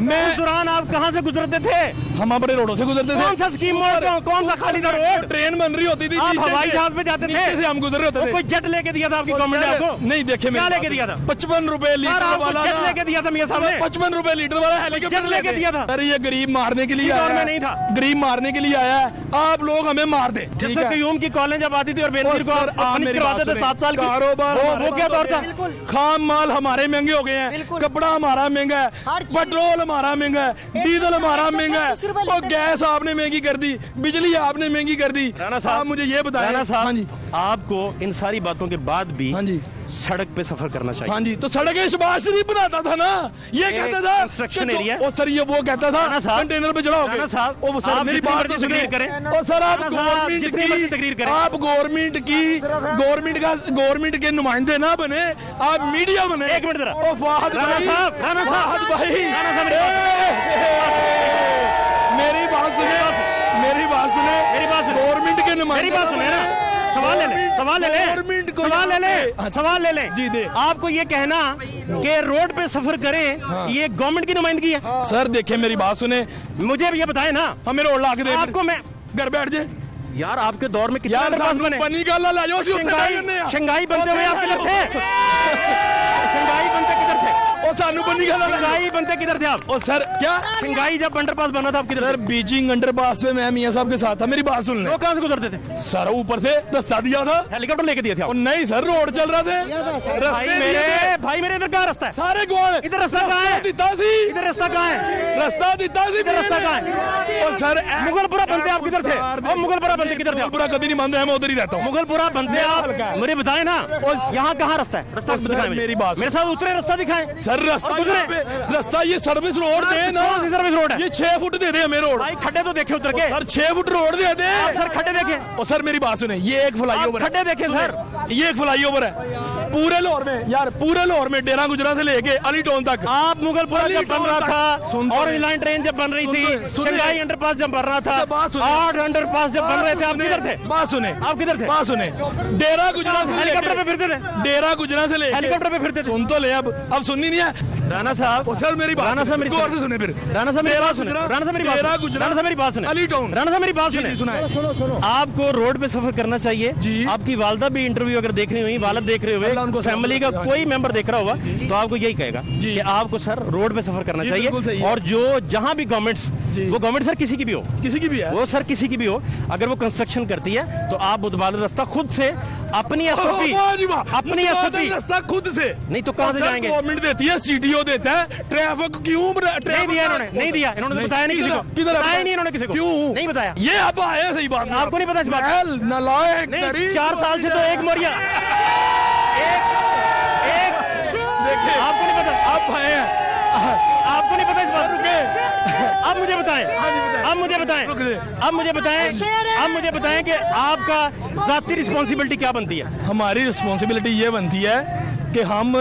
मैं उस दौरान आप कहाँ से गुजरते थे? हम अपने रोडों से गुजरते थे। कौन सा स्कीम मोड़, कौन सा खाली था रोड? ट्रेन बन रही होती थी, आप नीचे हवाई से- जहाज पे जाते थे? नीचे से हम गुजर रहे वो होते थे। कोई जेट लेके दिया था आपकी गवर्नमेंट ने आपको? नहीं देखे क्या लेके दिया था? 55 रुपए लीटर आपको वाला जेट ना- लेके दिया था मियां साहब ने? 55 रुपए लीटर वाला हेलीकॉप्टर जेट लेके दिया था? सर ये गरीब मारने के लिए इसी दौर आया में है। नहीं था। गरीब मारने के लिए आया है, आप लोग हमें मार दे। जैसे कयूम की कॉलेज जब आती थी और बेनजीर को सर, आप आप पनिश मेरी करवाते बात थे सुनिए। 7 साल की, कारोबार वो हमारे क्या पास दौर था? हो गया है। खाम माल हमारे महंगे हो गए हैं, कपड़ा हमारा महंगा है, पेट्रोल हमारा महंगा है, डीजल हमारा महंगा है, और गैस आपने महंगी कर दी, बिजली आपने महंगी कर दी। राणा आप साहब, मुझे ये बताएं। राणा साहब, हाँ जी, आपको इन सारी बातों के बाद भी हाँ जी, सड़क पे सफर करना चाहिए। हाँ जी। तो सड़क शबाज शरीफ बनाता था ना, ये एक कहता था construction कि area। ओ सर ये वो कहता था राणा साहब, कंटेनर पे चढ़ाओगे। राणा साहब, ओ सर आप मेरी जितनी बात मर्जी तो सुनिए। तकरीर करें। और सर आप राणा साहब, जितनी मर्जी तकरीर करें। आप गवर्नमेंट के नुमाइंदे ना बने, आप मीडिया बने। एक मिनट जरा। ओ फाहद राणा भाई, साहब, राणा साहब, फाहद भाई, राणा साहब, मेरी बात सुने, मेरी बात सुने, मेरी बात सुने। गवर्नमेंट के नुमाइंदे, मेरी बात सुने ना, सवाल ले लें, सवाल ले लें, गवर्नमेंट को सवाल ले लें, सवाल ले लें। जी दे। आपको ये कहना कि रोड पे सफर करें ये गवर्नमेंट की नुमाइंदगी है? सर देखिए मेरी बात सुने, मुझे भी ये बताएं ना। हमें रोड ला के दे, आपको मैं घर बैठ जाए यार आपके दौर में कितने यार अंडरपास सानू बने? पनी गल ला जाओ, शंघाई बनते हुए आप किधर थे? शंघाई बनते किधर थे? ਉਹ ਸਾਨੂੰ ਬੰਦੀ ਖਾ शंघाई बनते किधर थे आप? ओ सर क्या शंघाई जब अंडरपास बना था आप किधर सर बीजिंग अंडरपास में मैं मियां साहब के साथ था मेरी बात सुन ले वो कहाँ से गुजरते थे? सर ऊपर से रास्ता दिया था हेलीकॉप्टर लेके दिए थे और आप? नहीं सर रोड चल रहा था भाई मेरे इधर कहाँ रास्ता है? सारे गोल इधर रास्ता कहाँ है? दिता सी इधर रास्ता कहाँ है? रास्ता दिता सी इधर रास्ता कहाँ है? और सर मुगलपुरा बनते आप किधर थे? और मुगलपुरा बनते किधर थे आप? मुगलपुरा कभी नहीं बंद है मैं उधर ही रहता हूँ मुगलपुरा बनते आप मुझे बताए ना यहाँ कहाँ रास्ता है? रास्ता सर, दिखाएं मुझे। मेरी बात मेरे साथ उतरे रास्ता दिखाएं सर रास्ता और गुजरे। यहाँ पे- रास्ता ये सर्विस रोड दे ना कौन सी सर्विस रोड है? ये 6 फुट दे दे हमें रोड भाई खड्डे तो देखे उतर के सर 6 फुट रोड दे दे आप सर खड्डे देखे और सर मेरी बात सुने ये एक फ्लाईओवर आप खड्डे देखे सर ये एक फ्लाईओवर है पूरे लाहौर में यार पूरे लाहौर में डेरा गुजरा से लेके अली टाउन तक आप मुगलपुरा जब बन रहा था सुनते और हैं। लाइन ट्रेन जब बन रही थी सुनते हैं। शंघाई अंडरपास जब बन रहा था बात सुनिए। 8 अंडरपास जब बन रहे थे आप किधर थे? बात सुने आप किधर थे? बात सुने डेरा गुजरा से हेलीकॉप्टर पे फिरते थे डेरा गुजरा से लेके हेलीकॉप्टर पे फिरते थे सुन तो ले अब सुननी नहीं है राणा साहब और सर मेरी बात राणा साहब मेरी गौर से सुने फिर राणा साहब मेरी डेरा बात सुने गुजरा- राणा साहब मेरी बात डेरा सुने गुजरा- राणा साहब मेरी बात सुने अली टाउन राणा साहब मेरी बात जी, सुने जी, सुनाए आपको रोड पे सफर करना चाहिए जी। आपकी वालदा भी इंटरव्यू अगर देख रही हुई वालद देख रहे अल्लाह हुए उनको फैमिली का सलामत कोई मेंबर देख रहा होगा तो आपको यही कहेगा कि आपको सर रोड पे सफर करना जी, बिल्कुल सही चाहिए है। और जो जहां भी गवर्नमेंट्स जी। वो गवर्नमेंट सर किसी की भी हो किसी की भी है वो सर किसी की भी हो अगर वो कंस्ट्रक्शन करती है तो आप बुधवार रास्ता खुद से अपनी एसओपी वाह जी वाह अपनी मुतबादल एसओपी रास्ता खुद से नहीं तो कहां से सर, जाएंगे? गवर्नमेंट देती है सीटीओ देता है ट्रैफिक क्यों नहीं दिया इन्होंने नहीं दिया इन्होंने तो बताया नहीं किसी को किधर बताया नहीं इन्होंने किसी को क्यों नहीं बताया ये अब आया सही बात आपको नहीं पता इस बात का? महल, नालायक नहीं तरीन। 4 साल से तो एक मोरिया एक देखिए आपको नहीं पता अब भाई है आपको नहीं पता इस बात रुके अब मुझे बताएं अब मुझे बताएं रुक जाइए। अब मुझे बताएं अब मुझे बताएं कि आपका जाती रिस्पॉन्सिबिलिटी क्या बनती है? हमारी रिस्पॉन्सिबिलिटी ये बनती है कि हम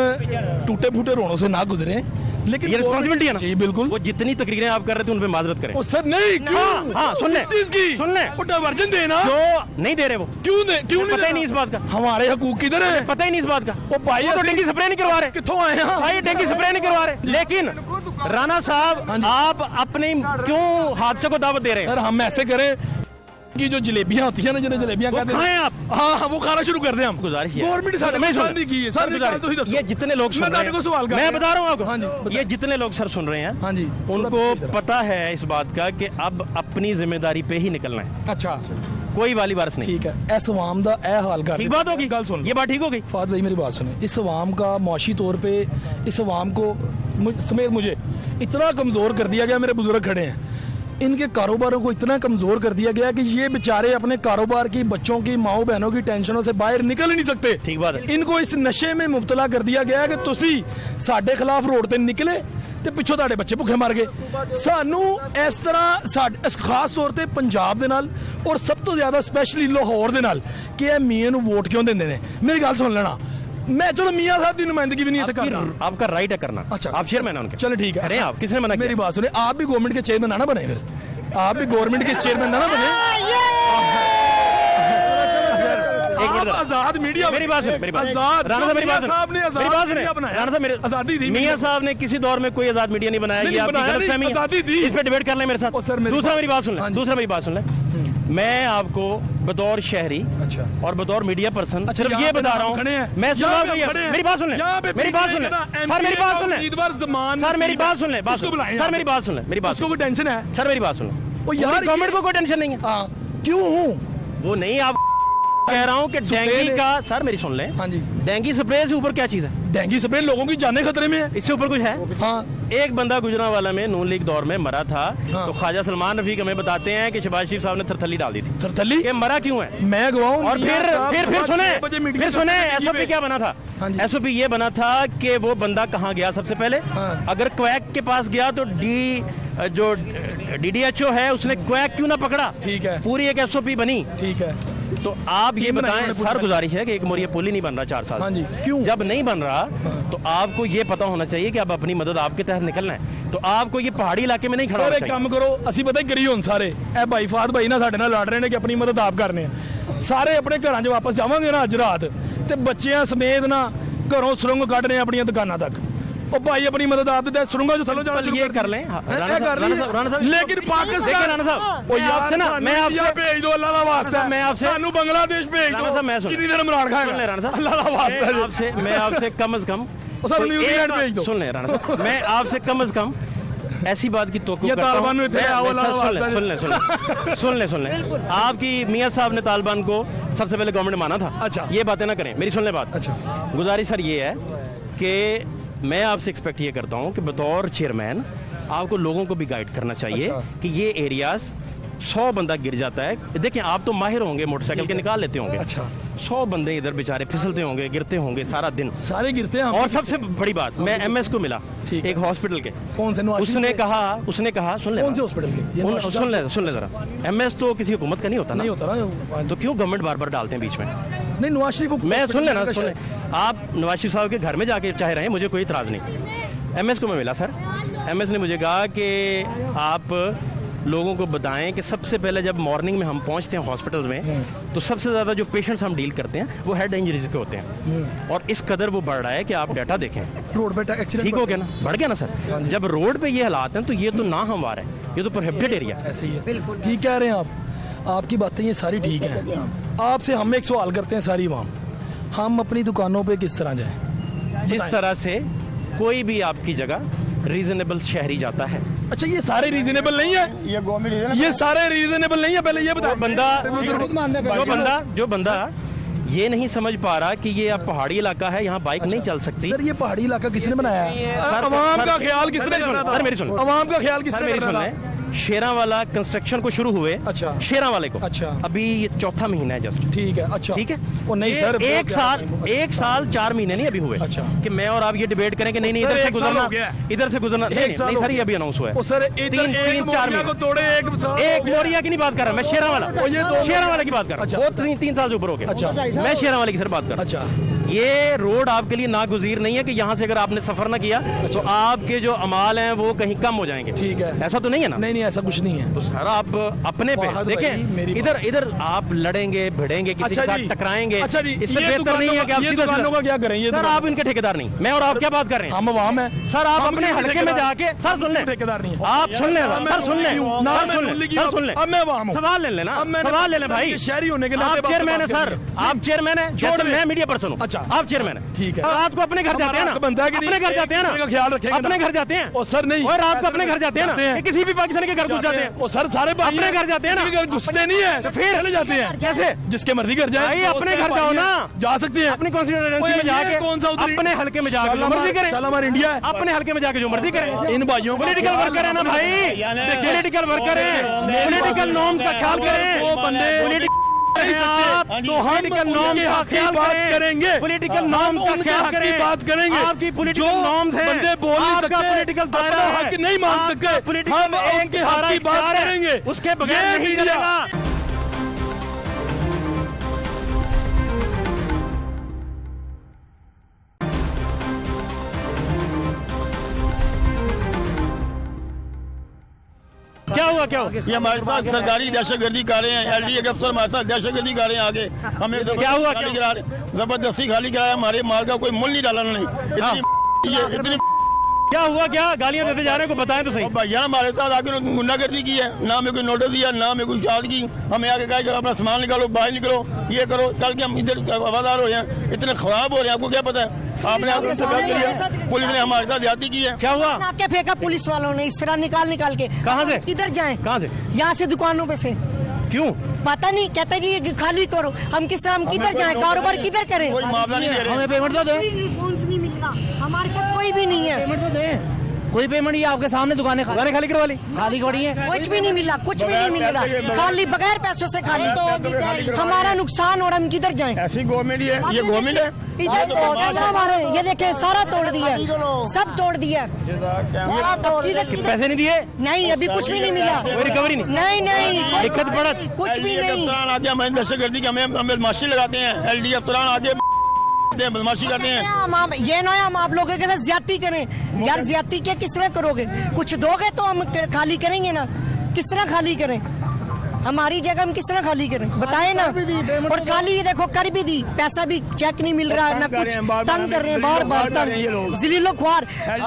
टूटे फूटे रोड़ों से ना गुजरे लेकिन ये रिस्पॉन्सिबिलिटी है ना? जी बिल्कुल वो जितनी तकरीरें आप कर रहे थे उन पे माजरत करें ओ सर नहीं क्यों हाँ, सुन ले। इस चीज की सुन ले। वो डाइवर्जन देना जो नहीं दे रहे वो क्यों नहीं पता ही देना? नहीं इस बात का हमारे हकूक किधर है पता ही नहीं इस बात का वो भाई वो तो ऐसे- डेंगी स्प्रे नहीं करवा रहे कित्थों आए हैं भाई डेंगी स्प्रे नहीं करवा रहे लेकिन राणा हाँ साहब जी। आप अपने क्यों हादसे को दावत दे रहे हैं? सर हम ऐसे करें कि जो जलेबियां होती है ना जिन्हें जलेबियां वो कहते हैं खाएं आप हाँ वो खाना शुरू कर दें हम गुजारिश है गवर्नमेंट साढ़े मैं सुन- नहीं की है सर गुजारिश। तो ही दसो। ये जितने लोग सुन मैं रहे ਤੁਹਾਡੇ ਕੋਲ सवाल कर मैं बता रहा हूँ हाँ आपको जी, बताइए। ये जितने लोग सर सुन रहे हैं हाँ जी उनको पता है इस बात का कि अब अपनी जिम्मेदारी पे ही निकलना है अच्छा कोई वाली वारस नहीं ठीक है इस अवाम का यह हाल कर ठीक बात होगी गल सुन ये बात ठीक हो गई फाद भाई मेरी बात सुने इस अवाम का मुआशी तौर पे इस अवाम को समेत मुझे इतना कमज़ोर कर दिया गया मेरे बुजुर्ग खड़े हैं इनके कारोबारों को इतना कमज़ोर कर दिया गया कि ये बेचारे अपने कारोबार की बच्चों की माओ बहनों की टेंशनों से बाहर निकल ही नहीं सकते ठीक बात है इनको इस नशे में मुबतला कर दिया गया कि तुसी साडे खिलाफ रोड ते निकले ਤੇ ਪਿੱਛੋਂ ਤੁਹਾਡੇ ਬੱਚੇ ਭੁੱਖੇ ਮਰ ਗਏ ਸਾਨੂੰ ਇਸ ਤਰ੍ਹਾਂ ਇਸ ਖਾਸ ਤੌਰ ਤੇ ਪੰਜਾਬ ਦੇ ਨਾਲ ਔਰ ਸਭ ਤੋਂ ਜ਼ਿਆਦਾ ਸਪੈਸ਼ਲੀ ਲਾਹੌਰ ਦੇ ਨਾਲ ਕਿ ਇਹ ਮੀਆਂ ਨੂੰ ਵੋਟ ਕਿਉਂ ਦਿੰਦੇ ਨੇ ਮੇਰੀ ਗੱਲ ਸੁਣ ਲੈਣਾ मैं चलो मियां साहब की नुमाइंदगी भी नहीं है करना आपका राइट है करना अच्छा आप चेयरमैन हैं उनके चलो ठीक है करें आप किसने मना मेरी किया बात सुने आप भी गवर्नमेंट के चेयरमैन ना बने फिर आप भी गवर्नमेंट के चेयरमैन ना बने एक मिनट आप आजाद मीडिया मेरी बात सुन मेरी बात आजाद राणा साहब मेरी बात साहब ने सुन मेरी बात सुन मीडिया बनाया राणा साहब मेरे आजादी दी मियां साहब ने किसी दौर में कोई आजाद मीडिया नहीं बनाया नहीं, ये आपकी बनाया नहीं, गलतफहमी है आजादी दी। इस पे डिबेट कर लें मेरे ओ, सर, साथ मेरी दूसरा बात- मेरी बात सुन हाँ ले जी। दूसरा मेरी बात सुन ले मैं आपको बतौर शहरी अच्छा और बतौर मीडिया पर्सन अच्छा, सिर्फ यहाँ ये पे बता हम रहा हूँ खड़े हैं। मैं यहाँ सिर्फ पे हम खड़े हैं। मेरी बात सुन ले यहाँ पे मेरी बात सुन ले MP सर मेरी बात सुन ले उम्मीदवार ज़मान सर मेरी बात सुन ले बात उसको सुन बुलाएं सर आप। मेरी बात सुन ले मेरी बात उसको कोई टेंशन है सर मेरी बात सुन ओ यार गवर्नमेंट ये- को कोई टेंशन नहीं है हाँ क्यों वो नहीं आप कह रहा हूँ कि डेंगी का सर मेरी सुन ले हाँ जी डेंगी स्प्रे से ऊपर क्या चीज है डेंगू स्प्रे लोगों की जाने खतरे में है इससे ऊपर कुछ है हाँ एक बंदा गुजरांवाला में नून लीग दौर में मरा था हाँ। तो ख्वाजा सलमान रफीक हमें बताते हैं कि शहबाज शरीफ साहब ने थरथली डाल दी थी थरथली ये मरा क्यों है मैं गवाऊं और फिर सुने एसओपी क्या बना था हाँ जी। एसओपी ये बना था कि वो बंदा कहाँ गया सबसे पहले हाँ। अगर क्वैक के पास गया तो जो डीडीएचओ है उसने क्वैक क्यों ना पकड़ा ठीक है पूरी एक एसओपी बनी ठीक है तो आप ये टीम बनाई बताएं उन्होंने सर पूरी गुजारिश है कि एक मोरिया पुल ही नहीं बन रहा 4 साल हाँ से। जी, क्यों? जब नहीं बन रहा तो आपको ये पता होना चाहिए कि अब अपनी मदद आपके तहत निकलना है तो आपको ये पहाड़ी इलाके में नहीं खड़ा सर होना एक चाहिए काम करो ਅਸੀਂ ਪਤਾ ਕਰੀ ਹੁਣ ਸਾਰੇ ਇਹ ਭਾਈ ਫਾਦ ਭਾਈ ਨਾ ਸਾਡੇ ਨਾਲ ਲੜ ਰਹੇ ਨੇ ਕਿ ਆਪਣੀ ਮਦਦ ਆਪ ਕਰਨੇ ਆ ਸਾਰੇ ਆਪਣੇ ਘਰਾਂ 'ਚ ਵਾਪਸ ਜਾਵਾਂਗੇ ਨਾ ਅੱਜ ਰਾਤ ਤੇ ਬੱਚਿਆਂ ਸਮੇਤ ਨਾ ਘਰੋਂ ਸੁਰੰਗ ਕੱਢ ਰਹੇ ਆਪਣੀਆਂ ਦੁਕਾਨਾਂ ਤੱਕ ਉਹ ਭਾਈ ਆਪਣੀ ਮਦਦ ਆਪ ਦੇ ਸੁਰੰਗਾਂ 'ਚ ਥੱਲੋਂ ਜਾਣਾ बस ये कर लें राणा साहब लेकिन पाकिस्तान देखिए राणा साहब ओ मैं यार आपसे ना मैं आपसे भेज दो अल्लाह का वास्ता मैं आपसे ਸਾਨੂੰ बांग्लादेश भेज राणा दो साहब मैं सुन कितनी देर इमरान खान सुन ले राणा साहब अल्लाह का वास्ता मैं आपसे कम से कम ਉਹ ਸਾਨੂੰ ਨਿਊਜ਼ੀਲੈਂਡ ਭੇਜ ਦਿਓ। सुन ले राणा साहब, मैं आपसे कम से कम ऐसी बात की तो ये तालिबान में थे, सुन ले आपकी मियां साहब ने तालिबान को सबसे पहले गवर्नमेंट माना था। अच्छा। ये बातें ना करें, मेरी सुन ले बात। अच्छा। गुजारिश सर ये है कि मैं आपसे एक्सपेक्ट ये करता हूँ कि बतौर चेयरमैन आपको लोगों को भी गाइड करना चाहिए कि ये एरियाज 100 बंदा गिर जाता है। देखिए आप तो माहिर होंगे, मोटरसाइकिल के निकाल लेते होंगे। अच्छा। 100 बंदे इधर बेचारे फिसलते होंगे, गिरते होंगे सारा दिन। सारे गिरते हैं। और सबसे बड़ी बात, मैं एमएस को मिला ठीक है। एक हॉस्पिटल के। कौन से नवाज शरीफ उसने के? कहा सुन ले कौन से हॉस्पिटल के? ये नवाज सुन ले जरा। एमएस तो किसी हुकूमत का नहीं होता ना, नहीं होता ना। तो क्यों गवर्नमेंट बार बार डालते हैं बीच में? नहीं, नवाज शरीफ को- मैं सुन लेना, सुन ले। आप नवाज शरीफ साहब के घर में जाके चाहे रहे, मुझे कोई इतराज नहीं। एमएस को मैं मिला सर, एमएस ने मुझे कहा कि आप लोगों को बताएं कि सबसे पहले जब मॉर्निंग में हम पहुंचते हैं हॉस्पिटल्स में तो सबसे ज़्यादा जो पेशेंट्स हम डील करते हैं वो हेड इंजरीज के होते हैं, और इस कदर वो बढ़ रहा है कि आप डाटा देखें। रोड पे एक्सीडेंट ठीक हो गया ना, बढ़ गया ना सर। जब रोड पे ये हालात हैं तो ये तो ना हमवार है, ये तो प्रोहिबिटेड एरिया है। ऐसे ही है। ठीक कह रहे हैं आप, आपकी बातें ये सारी ठीक हैं। आपसे हम एक सवाल करते हैं सारी आवाम, हम अपनी दुकानों पे किस तरह जाएं? जिस तरह से कोई भी आपकी जगह रीजनेबल शहरी जाता है। अच्छा, ये सारे रीजनेबल नहीं है? ये सारे रीजनेबल नहीं है? पहले ये बताओ। जो बंदा ये नहीं समझ पा रहा कि ये अब पहाड़ी इलाका है, यहाँ बाइक नहीं चल सकती। सर, ये पहाड़ी इलाका किसने बनाया है? सर, अवाम का सर, ख्याल किसने सर, रखा था? सर, मेरी सुनो। अवाम का ख्याल सर किसने मेरी रखा सुन था? लें, शेरावाला कंस्ट्रक्शन को शुरू हुए। अच्छा। शेरावाले को। अच्छा। अभी ये चौथा महीना है जस्ट। ठीक है। अच्छा। ठीक है। वो नहीं ये सर, एक साल 4 महीने नहीं अभी हुए। अच्छा। कि मैं और आप ये डिबेट करें कि नहीं सर, इधर से एक साल गुजरना, हो गया है। इधर से गुजरना। एक नहीं साल नहीं हो सर, गया। ये अभी अनाउंस हुआ है। ओ सर, तीन 4 महीने को तोड़े एक साल एक मोरिया की नहीं बात कर रहा मैं, शेरावाला। ये दो- शेरावाला की बात कर रहा अच्छा। हूँ। वो 3 साल से ऊपर हो गया। अच्छा। मैं शेरावाले की सर बात कर रहा हूँ। अच्छा। ये रोड आपके लिए नागुज़ीर नहीं है कि यहाँ से अगर आपने सफर ना किया तो आपके जो अमाल हैं वो कहीं कम हो जाएंगे। ठीक है। ऐसा तो नहीं है ना? नहीं नहीं, ऐसा कुछ नहीं है। तो सर आप अपने पे वाहद भाई, देखें, मेरी इधर इधर आप लड़ेंगे भिड़ेंगे, किसी के अच्छा साथ जी। टकराएंगे। अच्छा जी, इससे ये बेहतर नहीं है कि आप ये सीधा दुकानों का क्या करें? ये सर दुकान- आप इनके ठेकेदार नहीं, मैं और आप क्या बात कर रहे हैं? हम अवाम है सर आप हम अपने क्यों हल्के में ठेकेदार? जाके सर सुन लें, ठेकेदार नहीं है। आप सुन लें सर, सुन लें ना सर, मैं सुन लें मुल्की सर, हूं। सुन लें। अब मैं अवाम हूं। सवाल ले लेना, अब मैंने सवाल ले लें बात भाई। की, शहरी होने के नाते आप बात चेयरमैन है बात सर, करेंगे। आप चेयरमैन है, छोड़ जैसे दें। मैं मीडिया पर्सन हूँ। अच्छा। आप चेयरमैन है। ठीक है। रात को अपने घर जाते हैं हमारा बनता है कि ना, नहीं? अपने घर जाते हैं एक- ना, एक ख्याल रखेंगे अपने ना। घर जाते हैं। और सर नहीं, और रात को ऐसे अपने घर जाते हैं ना, जाते हैं। ये किसी भी पाकिस्तानी के घर घुस जाते हैं। और सर सारे भाई अपने हैं। घर जाते हैं ना। किसी के घर घुसते नहीं है, तो फिर चले जाते हैं। कैसे? जिसके मर्जी घर जाए। भाई दोस्त अपने हैं, घर भाई जाओ हैं। ना, जा सकते हैं अपनी कॉन्स्टिट्यूएंसी में ये जाके कौन सा उतरी? अपने हल्के में जाके जो शालामार- मर्जी करें। शालामार इंडिया है। अपने हल्के में जाके जो मर्जी करें। इन भाइयों का पॉलिटिकल ख्याल वर्कर है ना भाई, पॉलिटिकल वर्कर है, पॉलिटिकल नॉर्म्स का ख्याल करें। वो बंदे नहीं सकते, तो हम पॉलिटिकल नॉर्म्स उनके का हक की ख्याल बात करेंगे। पॉलिटिकल नॉर्म्स का उनके ख्याल हक की करें। बात करेंगे। आपकी पॉलिटिकल जो नॉर्म्स हैं, बंदे बोल नहीं आपका सकते, पॉलिटिकल दायरा अपना है, हक नहीं मान आपका सकते, पॉलिटिकल हम एक उनके हक धारा की बात इख्तियार है, करेंगे। उसके बगैर ये नहीं मीडिया- चलेगा। क्या हुआ क्या हुआ? ये हमारे साथ सरकारी दहशतगर्दी कर रहे हैं, एलडीए के अफसर हमारे साथ दहशतगर्दी कर रहे हैं। आगे हमें क्या हुआ? खाली करा रहे, जबरदस्ती खाली कराया, हमारे माल का कोई मूल नहीं डाला उन्होंने। इतनी क्या हुआ? क्या गालियां देते जा रहे हैं? को बताएं तो सही। भैया हमारे साथ आगे गुंडागर्दी की है, ना हमें कोई नोटिस दिया, ना हमें कोई शाद की। हमें आके कहा कि अपना सामान निकालो, बाहर निकलो, ये करो। कल के हम इधर वफादार हो जाए, इतने खराब हो रहे हैं, आपको क्या पता है? आपने आगे से बात किया, पुलिस ने हमारे साथ ज्यादती की है। क्या हुआ? नाके फेंका पुलिस वालों ने, इस तरह निकाल के। कहाँ से? किधर जाएं? कहाँ से? यहाँ से दुकानों पे से। क्यों? पता नहीं, कहते जी ये खाली करो। हम किधर जाएं? कारोबार किधर करें? कोई मुआवजा नहीं दे रहे। हमें पेमेंट तो दे, रिस्पॉन्स नहीं मिल रहा, हमारे साथ कोई भी नहीं है। पेमेंट तो दे। कोई पेमेंट, ये आपके सामने दुकानें दुकानें खाली करवा ली। खाली खड़ी है। कुछ भी नहीं मिला, कुछ भी नहीं मिल रहा, खाली बगैर पैसों से खाली। तो हमारा नुकसान और हम किधर जाएं? ऐसी गवर्नमेंट ही है, ये गवर्नमेंट है। इधर तोड़ दिया हमारे, ये देखे सारा तोड़ दिया, सब तोड़ दिया। किधर- पैसे नहीं दिए? नहीं, अभी कुछ भी नहीं मिला। कोई रिकवरी नहीं? नहीं नहीं, दिक्कत पड़त? कुछ भी नहीं। अफसरान आगे हमें दहशतगर्दी की हमें बदमाशी लगाते हैं। एलडी अफसरान आगे बदमाशी करते हैं। ये ना हम आप लोगों के साथ ज्यादती करें यार, ज्यादती क्या किस तरह करोगे? कुछ दोगे तो हम खाली करेंगे ना, किस तरह खाली करें? हमारी जगह हम किस तरह खाली करें बताएं ना। और खाली देखो कर भी दी, पैसा भी चेक नहीं मिल रहा ना कुछ, तंग कर रहे हैं बार बार तंग, ज़लीलो ख्वार। क्या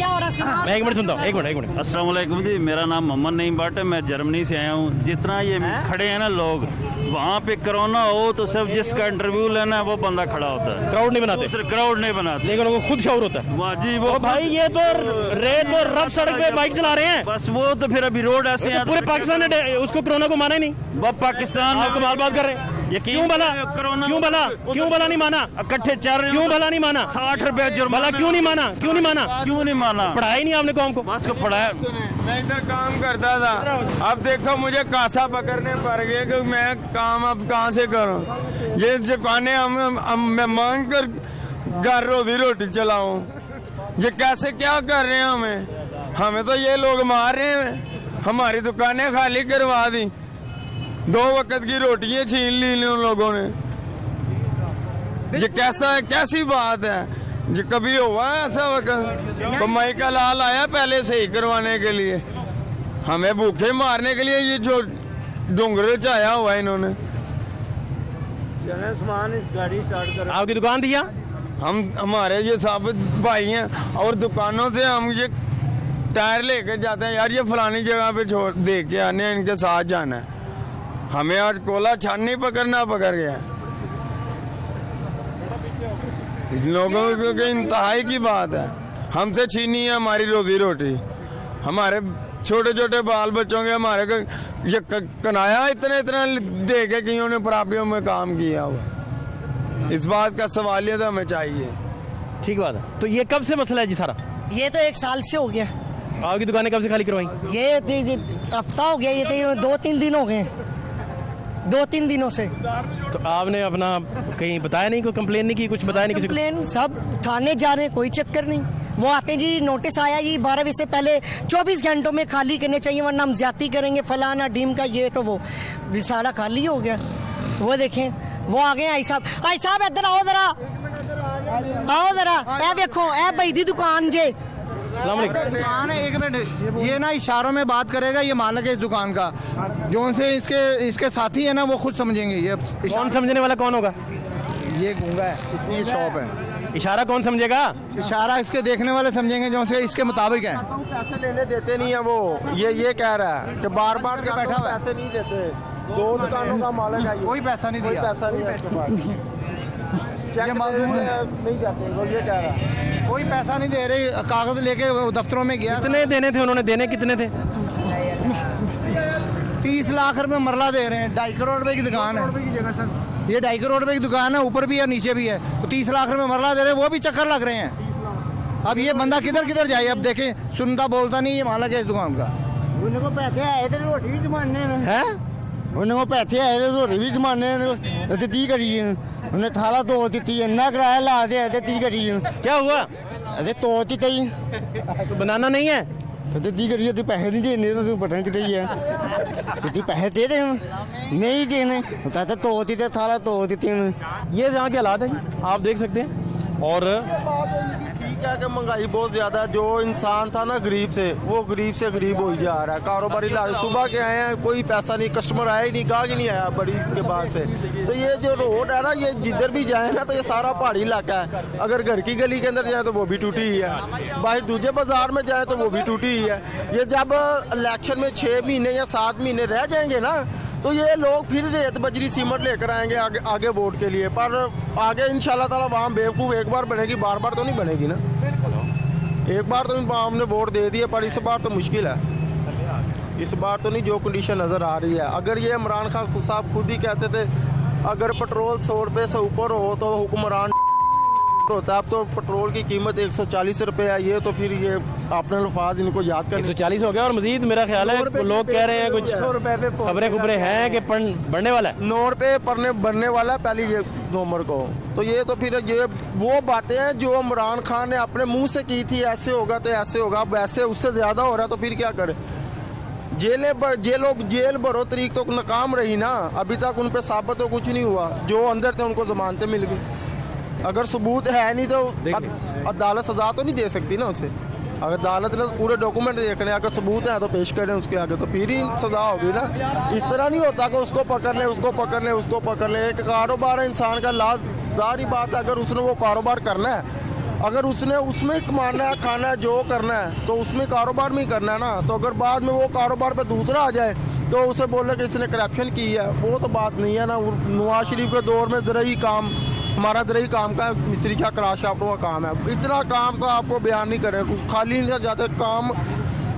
हो रहा है? मैं एक मिनट सुनता हूँ, एक मिनट। अस्सलाम वालेकुम जी, मेरा नाम मोहम्मद नईम भट्ट है, मैं जर्मनी से आया हूँ। जितना ये खड़े हैं ना लोग, वहाँ पे कोरोना हो तो सब जिसका इंटरव्यू लेना है वो बंदा खड़ा होता है, क्राउड नहीं बनाते, क्राउड नहीं बनाते, लेकिन उनको खुद शौर होता है। वाह जी, वो भाई ये तो रेत और रफ सड़क पे बाइक चला रहे हैं, बस वो तो फिर अभी रोड ऐसे हैं। पूरे पाकिस्तान ने उसको कोरोना को माना ही नहीं। वो पाकिस्तान आप कमाल बात कर रहे हैं। ये क्यों भला नहीं माना? इकट्ठे चल रहे, क्यों भला नहीं माना? 60 रुपए जुर्माना, भला क्यों नहीं माना? क्यों नहीं माना? पढ़ाया ही नहीं आपने कौम को। बस को पढ़ाया। मैं इधर काम करता था, अब देखो मुझे कासा पकड़ने पड़ गए कि मैं काम अब कहाँ से करूँ। ये दुकानें हम मैं मांग कर घर रोजी रोटी चलाऊं, ये कैसे क्या कर रहे हैं हमें तो ये लोग मार रहे हैं। हमारी दुकानें खाली करवा दी, 2 वक्त की रोटियां छीन ली उन लोगों ने। ये कैसी बात है? ये कभी हुआ है ऐसा वक्त? कमाई का लाल आया पहले सही करवाने के लिए, हमें भूखे मारने के लिए ये जो डोंगर चाया हुआ है इन्होंने। आपकी दुकान दिया? हमारे ये साबित भाई हैं और दुकानों से हम ये टायर लेके जाते हैं, यार ये फलानी जगह पे छोड़ दे के आने हैं, इनके साथ जाना है। हमें आज कोला छान नहीं पकड़ गया। इस लोगों की इंतहाई की बात है, हमसे छीनी है हमारी रोजी रोटी, हमारे छोटे छोटे बाल बच्चों के हमारे ये कनाया इतने दे के कि उन्होंने प्रॉपर्टियों में काम किया हुआ। इस बात का सवालियत हमें चाहिए। ठीक बात है। तो ये कब से मसला है जी सारा? ये तो 1 साल से हो गया। आपकी दुकानें कब से खाली करवाई? ये हफ्ता हो गया, ये तो 2-3 दिन हो गए, 2-3 दिनों से। तो आपने अपना कहीं बताया नहीं, कोई कंप्लेन नहीं की, कुछ बताया नहीं किसी को? कंप्लेन सब थाने जा रहे हैं, कोई चक्कर नहीं। वो आते हैं जी, नोटिस आया जी 12 बजे से पहले 24 घंटों में खाली करने चाहिए वरना हम ज्यादती करेंगे, फलाना डीम का ये तो वो सारा खाली हो गया। वो देखें वो आ गए। आई साहब इधर आओ जरा, ए देखो ए भाई दी दुकान जे। दुकान है, 1 मिनट, ये ना इशारों में बात करेगा, ये मालिक है इस दुकान का, जो उनसे इसके साथी है ना वो खुद समझेंगे। ये कौन समझने वाला कौन होगा? ये गूंगा है, इसकी शॉप है। इशारा कौन समझेगा? इशारा इसके देखने वाले समझेंगे जो उनसे इसके मुताबिक है। पैसे लेने देते नहीं है वो, ये कह रहा है कि बार के बैठा हुआ पैसे नहीं देते। 2 दुकानों का मालिक है, कोई पैसा नहीं दिया, पैसा नहीं है इसके पास। ये मालूम नहीं जाते, वो ये कह रहा है कोई पैसा नहीं दे रहे, कागज लेके दफ्तरों में गया। कितने देने थे उन्होंने? देने कितने थे? 30 लाख रुपए मरला दे रहे हैं। 2.5 करोड़ रुपए की दुकान है, ये 2.5 करोड़ रुपए की दुकान है, ऊपर भी है नीचे भी है, तो 30 लाख रुपए मरला दे रहे हैं, वो भी चक्कर लग रहे हैं। अब ये बंदा किधर जाए? अब देखें, सुनता बोलता नहीं, ये मालिक है इस दुकान का। उनको पैसे आए थे रोटी भी जमाने में हैं? उनको पैसे आए थे रोटी भी जमाने में, तो ती करिए उन्हें थाला तो दी इन्ना किराया ला दे ती करिए। क्या हुआ? अरे तो ही तो बनाना नहीं है तो ती करिए, तो पैसे नहीं देने तो पता नहीं रही है, तो पैसे दे दे नहीं देने तो थाला तो देती। ये यहाँ के हालात है, आप देख सकते हैं। और ठीक है कि महंगाई बहुत ज्यादा है, जो इंसान था ना गरीब से, वो गरीब से गरीब हो ही जा रहा है। कारोबारी ला सुबह के आए हैं, कोई पैसा नहीं, कस्टमर आया ही नहीं, गाहक ही नहीं आया बड़ी इसके बाद से। तो ये जो रोड है ना, ये जिधर भी जाए ना तो ये सारा पहाड़ी इलाका है। अगर घर की गली के अंदर जाए तो वो भी टूटी ही है, बाहर दूसरे बाजार में जाए तो वो भी टूटी ही है। ये जब इलेक्शन में 6 महीने या 7 महीने रह जाएंगे ना, तो ये लोग फिर रेत बजरी सीमेंट लेकर आएंगे आगे वोट के लिए। पर आगे इंशाल्लाह ताला वहाँ बेवकूफ़ एक बार बनेगी, बार बार तो नहीं बनेगी ना। एक बार तो हमने वोट दे दिए, पर इस बार तो मुश्किल है। इस बार तो नहीं जो कंडीशन नज़र आ रही है। अगर ये इमरान खान साहब खुद ही कहते थे अगर पेट्रोल 100 रुपये से ऊपर हो तो हुक्मरान होता। अब तो पेट्रोल की कीमत 140 रुपये है, ये तो फिर ये अपने अल्फाज इनको याद कर 140 हो गया। और मजीद मेरा ख्याल है लोग कह रहे हैं कुछ खबरें हैं कि बढ़ने वाला है, 9 रुपये बढ़ने वाला है पहली ये नवंबर को। तो ये तो फिर ये वो बातें हैं जो इमरान खान ने अपने मुंह से की थी, ऐसे होगा तो ऐसे होगा, अब ऐसे उससे ज़्यादा हो रहा है तो फिर क्या करें। जेल भरो तरीक तो नाकाम रही ना, अभी तक उन पर साबित तो कुछ नहीं हुआ। जो अंदर थे उनको जमानतें मिल गई, अगर सबूत है नहीं तो अदालत सजा तो नहीं दे सकती ना उसे। अगर अदालत ने पूरे डॉक्यूमेंट देखने, अगर सबूत है तो पेश करें उसके आगे, तो फिर ही सजा होगी ना। इस तरह नहीं होता कि उसको पकड़ ले, उसको पकड़ ले, उसको पकड़ ले। एक कारोबार है इंसान का, लाज़ारी बात है, अगर उसने वो कारोबार करना है, अगर उसने उसमें कमाना है, खाना है, जो करना है, तो उसमें कारोबार में ही करना है ना। तो अगर बाद में वो कारोबार पे दूसरा आ जाए तो उसे बोले कि इसने करप्शन की है, वो तो बात नहीं है ना। नवाज शरीफ के दौर में ज़रूरी काम, हमारा ज़रूरी काम का मिस्त्री का क्राश शाफ्टों का काम है, इतना काम तो आपको बयान नहीं करें, खाली नहीं जाते काम,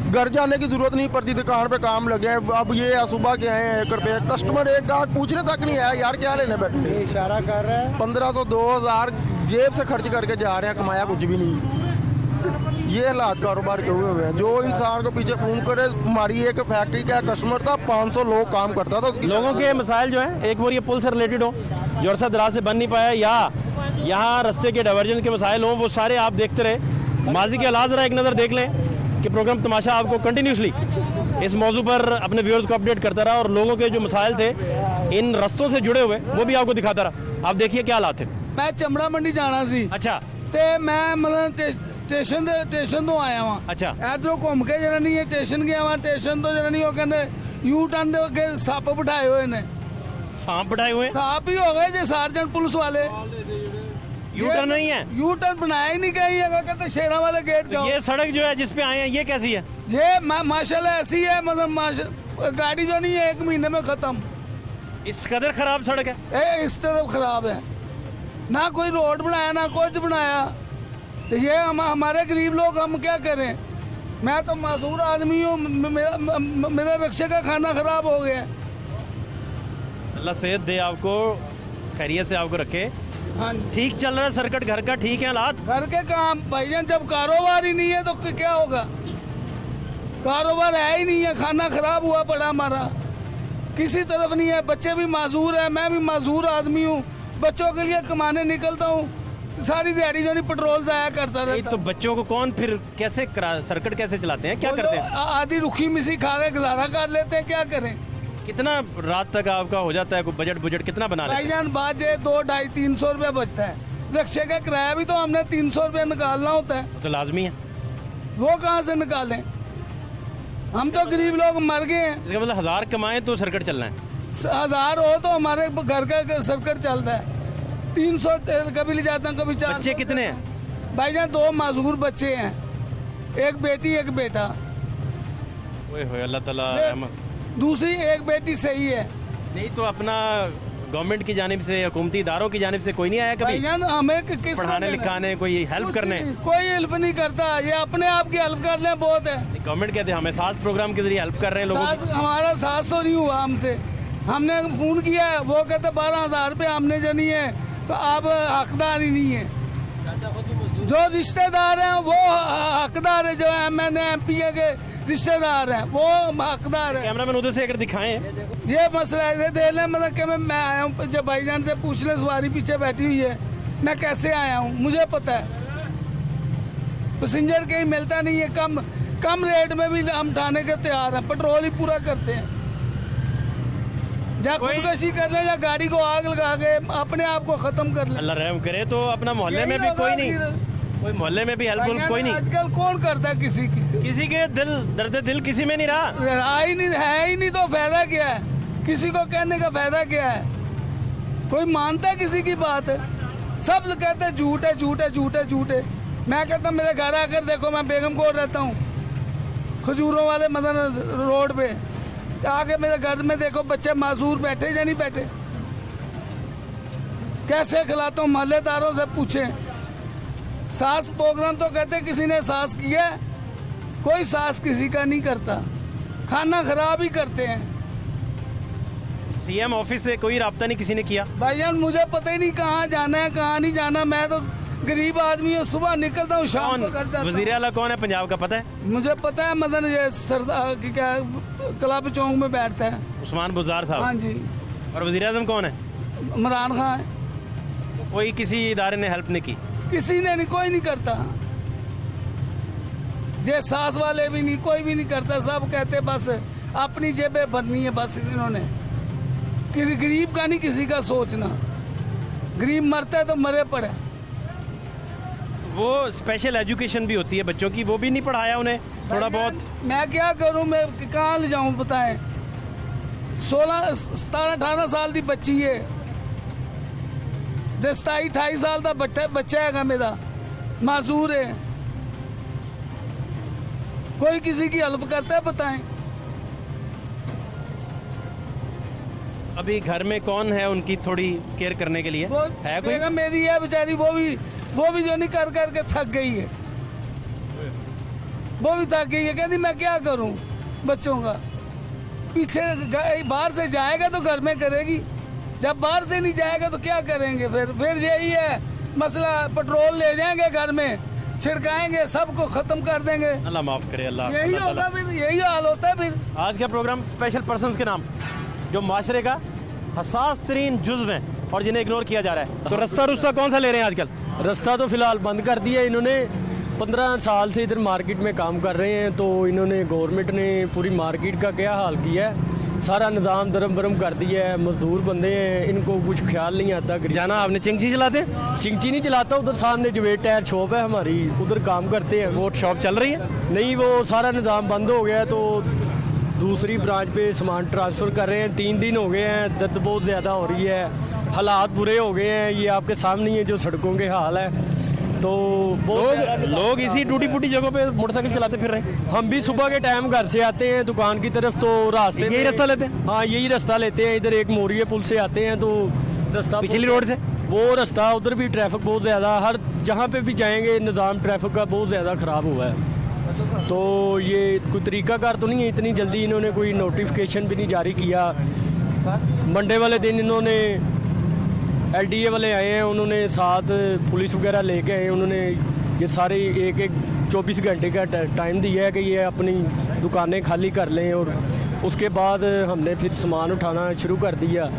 घर जाने की जरूरत नहीं पड़ती, दुकान पे काम लगे हैं। अब ये सुबह के आए हैं 1 रुपये, कस्टमर एक गाहक पूछने तक नहीं आया, यार क्या लेने बैठे, इशारा कर रहा है 1500 2000 जेब से खर्च करके जा रहे हैं, कमाया कुछ भी नहीं। ये हालात कारोबार के हुए हैं। जो इंसान को पीछे फोन करे, हमारी एक फैक्ट्री का कस्टमर था, 500 लोग काम करता था उसकी। लोगों के मसाइल जो हैं, एक वो ये पुल से रिलेटेड हो जो अरसा दराज से बन नहीं पाया, या यहाँ रास्ते के डाइवर्जन के मसाइल हों, वो सारे आप देखते रहे। माजी के हालात ज़रा एक नज़र देख लें कि प्रोग्राम तमाशा आपको कंटिन्यूसली इस मौजू पर अपने व्यूअर्स को अपडेट करता रहा, और लोगों के जो मसाइल थे इन रस्तों से जुड़े हुए वो भी आपको दिखाता रहा। आप देखिए क्या हालात थे। मैं चमड़ा मंडी जाना सी, अच्छा, ਤੇ ਮੈਂ ਮਤਲਬ ਸਟੇਸ਼ਨ ਤੋਂ ਆਇਆ ਵਾਂ। ਅੱਛਾ, ਇਧਰੋਂ ਘੁੰਮ ਕੇ ਜਰਾ ਨਹੀਂ ਸਟੇਸ਼ਨ ਗਿਆ ਵਾਂ, ਸਟੇਸ਼ਨ ਤੋਂ ਜਰਾ ਨਹੀਂ ਉਹ ਕਹਿੰਦੇ ਯੂ ਟਰਨ ਦੇ ਅੱਗੇ ਸੱਪ ਬਿਠਾਏ ਹੋਏ ਨੇ। सांप बिठाए हुए हैं? सांप ही हो गए जे सार्जेंट पुलिस वाले। यू टर्न नहीं है, यू टर्न बनाया ही नहीं कहीं है, कहते शेरा वाले गेट जाओ। ये सड़क जो है जिस पे आए हैं ये कैसी है? ये माशाल्लाह ऐसी है, मतलब गाड़ी जो नहीं है 1 महीने में खत्म। इस कदर खराब सड़क है, इस तरफ खराब है, ना कोई रोड बनाया ना कुछ बनाया। तो ये हमारे गरीब लोग हम क्या करें। मैं तो मजदूर आदमी हूँ, मेरा रिक्शे का खाना खराब हो गया। अल्लाह सेहत दे आपको, खैरियत से आपको रखे। हाँ, ठीक चल रहा है सर्किट घर का, ठीक है हालात? घर के काम भाईजान, जब कारोबार ही नहीं है तो क्या होगा। कारोबार है ही नहीं है, खाना खराब हुआ पड़ा हमारा, किसी तरफ नहीं है। बच्चे भी माजूर है, मैं भी माजूर आदमी हूँ, बच्चों के लिए कमाने निकलता हूँ, सारी दिहाड़ी जो नहीं पेट्रोल जाया करता रहता। तो बच्चों को कौन फिर कैसे सर्किट कैसे चलाते हैं, क्या करते हैं? आधी रुखी मिसी खा के गुजारा कर लेते हैं, क्या करें। कितना रात तक आपका हो जाता है, कोई बजट कितना बना लेते हैं? भाईजान बात जे 200, 250, 300 रुपया बचता है। रिक्शे का किराया भी तो हमने 300 रुपया निकालना होता है, तो लाजमी है, वो कहाँ से निकालें। हम तो गरीब लोग मर गए हैं। इसका मतलब 1000 कमाएं तो सर्किट चलना है, 1000 हो तो हमारे घर का सर्किट चलता है। 300 कभी ले जाता हूँ, कभी 400। बच्चे कितने हैं? भाईजान 2 माजूर बच्चे हैं, एक बेटी एक बेटा। ओए होए अल्लाह ताला रहमत। दूसरी एक बेटी सही है। नहीं तो अपना गवर्नमेंट की जानिब से, हुकूमती इदारों की जानिब से कोई नहीं आया कभी भाईजान हमें किस पढ़ाने लिखाने, कोई हेल्प करने? कोई हेल्प नहीं करता, ये अपने आप की हेल्प कर ले बहुत है। गवर्नमेंट कहते हैं हमें सास प्रोग्राम के जरिए हेल्प कर रहे हैं लोगों की। हमारा सास तो नहीं हुआ हमसे, हमने फोन किया है, वो कहते 12,000 रुपये हमने जो नहीं है, तो आप हकदार ही नहीं है। जो रिश्तेदार हैं वो हकदार है, जो MNA MP के रिश्तेदार हैं वो हकदार है। कैमरामैन उधर से अगर दिखाएं, ये मसला है, देख लें, मतलब कि मैं आया हूँ, जब भाईजान से पूछ ले, सवारी पीछे बैठी हुई है, मैं कैसे आया हूँ मुझे पता है। पैसेंजर कहीं मिलता नहीं है, कम रेट में भी हम ठाने के तैयार हैं, पेट्रोल ही पूरा करते हैं। या खुदकशी कर ले या गाड़ी को आग लगा के अपने आप को खत्म कर ले। अल्लाह रहम करे। तो अपना मोहल्ले में भी कोई नहीं, कोई मोहल्ले में भी हेल्प कोई नहीं? आजकल कौन करता है किसी के दर्द दिल किसी में नहीं रहा, है ही नहीं, तो फायदा क्या है, किसी को कहने का फायदा क्या है। कोई मानता है किसी की बात है? सब कहते हैं झूठ है, झूठ है, झूठ है, झूठ है। मैं कहता हूँ मेरे घर आकर देखो, मैं बेगम कोट रहता हूँ, खजूरों वाले मदन रोड पे, आगे मेरे घर में देखो बच्चे मासूर बैठे या नहीं बैठे, कैसे खिलाता हूँ, मोहल्लेदारों से पूछे। सास प्रोग्राम तो कहते किसी ने सास किया, कोई सास किसी का नहीं करता, खाना खराब ही करते हैं। CM ऑफिस से कोई राब्ता नहीं किसी ने किया? भाईजान मुझे पता ही नहीं कहाँ जाना है कहाँ नहीं जाना, मैं तो गरीब आदमी हूँ, सुबह निकलता हूँ शाम को घर जाता हूँ। वजीर आला कौन है पंजाब का पता है? मुझे पता है, मदन ये सरदार क्या क्लब चौक में बैठता है, उस्मान बुज़दार साहब। हाँ जी। और वजीर आज़म कौन है? इमरान खान है। कोई किसी इदारे ने हेल्प नहीं की? किसी ने नहीं, कोई नहीं करता। जे सास वाले भी नहीं, कोई भी नहीं करता, सब कहते बस अपनी जेबें भरनी है बस इन्होंने। गरीब का नहीं किसी का सोचना, गरीब मरता है तो मरे पड़े। वो स्पेशल एजुकेशन भी होती है बच्चों की, वो भी नहीं पढ़ाया उन्हें थोड़ा बहुत? मैं क्या करूं, मैं कहाँ ले जाऊं बताएं। 16 17 18 साल की बच्ची है, 27 28 साल का बच्चा है मेरा, मासूर है। कोई किसी की हेल्प करता है बताएं। अभी घर में कौन है उनकी थोड़ी केयर करने के लिए? वो है कोई? बेगम मेरी है बेचारी, वो भी जो नहीं कर करके थक गई है, वो भी थक गई है। कहती मैं क्या करूं बच्चों का, पीछे बाहर से जाएगा तो घर में करेगी, जब बाहर से नहीं जाएगा तो क्या करेंगे? फिर यही है मसला, पेट्रोल ले जाएंगे घर में, छिड़काएंगे, सबको खत्म कर देंगे। अल्लाह माफ करे, अल्लाह। यही अल्लाह होगा, ताला। फिर यही हाल होता है। फिर आज का प्रोग्राम स्पेशल पर्सन्स के नाम, जो माशरे का हसास तरीन जुज्व हैं और जिन्हें इग्नोर किया जा रहा है। तो रास्ता कौन सा ले रहे हैं आजकल? रास्ता तो फिलहाल बंद कर दिया इन्होंने। 15 साल से इधर मार्केट में काम कर रहे हैं, तो इन्होंने गवर्नमेंट ने पूरी मार्केट का क्या हाल किया है, सारा निज़ाम दरम बरम कर दिया है। मजदूर बंदे हैं, इनको कुछ ख्याल नहीं आता। जाना आपने चिंची चलाते हैं? चिंची नहीं चलाता, उधर सामने जवेद टायर शॉप है हमारी, उधर काम करते हैं। वो शॉप चल रही है? नहीं, वो सारा निज़ाम बंद हो गया है, तो दूसरी ब्रांच पे सामान ट्रांसफ़र कर रहे हैं। 3 दिन हो गए हैं, दर्द बहुत ज़्यादा हो रही है, हालात बुरे हो गए हैं। ये आपके सामने ही है जो सड़कों के हाल है। तो लोग इसी टूटी फूटी जगहों पे मोटरसाइकिल चलाते फिर रहे हैं। हम भी सुबह के टाइम घर से आते हैं दुकान की तरफ, तो रास्ते यही रास्ता लेते हैं? हाँ, यही रास्ता लेते हैं। इधर एक मोरिया पुल से आते हैं, तो रास्ता पिछली रोड से वो रास्ता, उधर भी ट्रैफिक बहुत ज़्यादा, हर जहाँ पे भी जाएंगे निज़ाम ट्रैफिक का बहुत ज़्यादा ख़राब हुआ है। तो ये कोई तरीकाकार तो नहीं है, इतनी जल्दी इन्होंने कोई नोटिफिकेशन भी नहीं जारी किया। मंडे वाले दिन इन्होंने LDA वाले आए हैं, उन्होंने साथ पुलिस वगैरह लेके आए, उन्होंने ये सारे एक 24 घंटे का टाइम दिया है कि ये अपनी दुकानें खाली कर लें, और उसके बाद हमने फिर सामान उठाना शुरू कर दिया।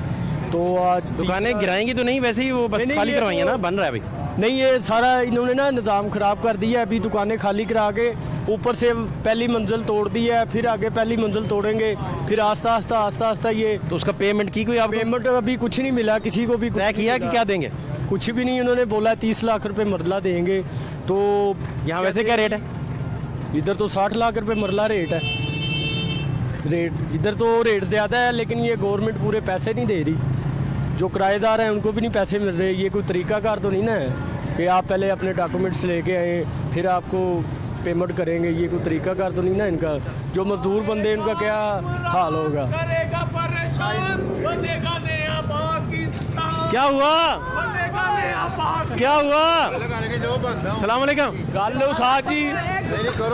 तो आज दुकानें गिराएंगी तो नहीं, वैसे ही वो बस खाली करवाई है ना, बन रहा है अभी? नहीं, ये सारा इन्होंने ना निज़ाम ख़राब कर दिया है। अभी दुकानें खाली करा के ऊपर से पहली मंजिल तोड़ दी है, फिर आगे पहली मंजिल तोड़ेंगे, फिर आस्ता आस्ता ये। तो उसका पेमेंट की कोई? आप पेमेंट अभी कुछ नहीं मिला, किसी को भी तय किया कि क्या देंगे? कुछ भी नहीं, उन्होंने बोला 30 लाख रुपए मरला देंगे। तो यहाँ वैसे क्या रेट है? इधर तो 60 लाख रुपए मरला रेट है। इधर तो रेट ज़्यादा है, लेकिन ये गवर्नमेंट पूरे पैसे नहीं दे रही। जो किराएदार हैं उनको भी नहीं पैसे मिल रहे। ये कोई तरीकाकार तो नहीं ना है कि आप पहले अपने डॉक्यूमेंट्स लेके आए फिर आपको पेमेंट करेंगे। ये कोई तरीकाकार तो नहीं ना इनका। जो मजदूर बंदे इनका क्या हाल होगा? क्या हुआ? क्या हुआ? सलाम अलैकुम। गल साथ जी,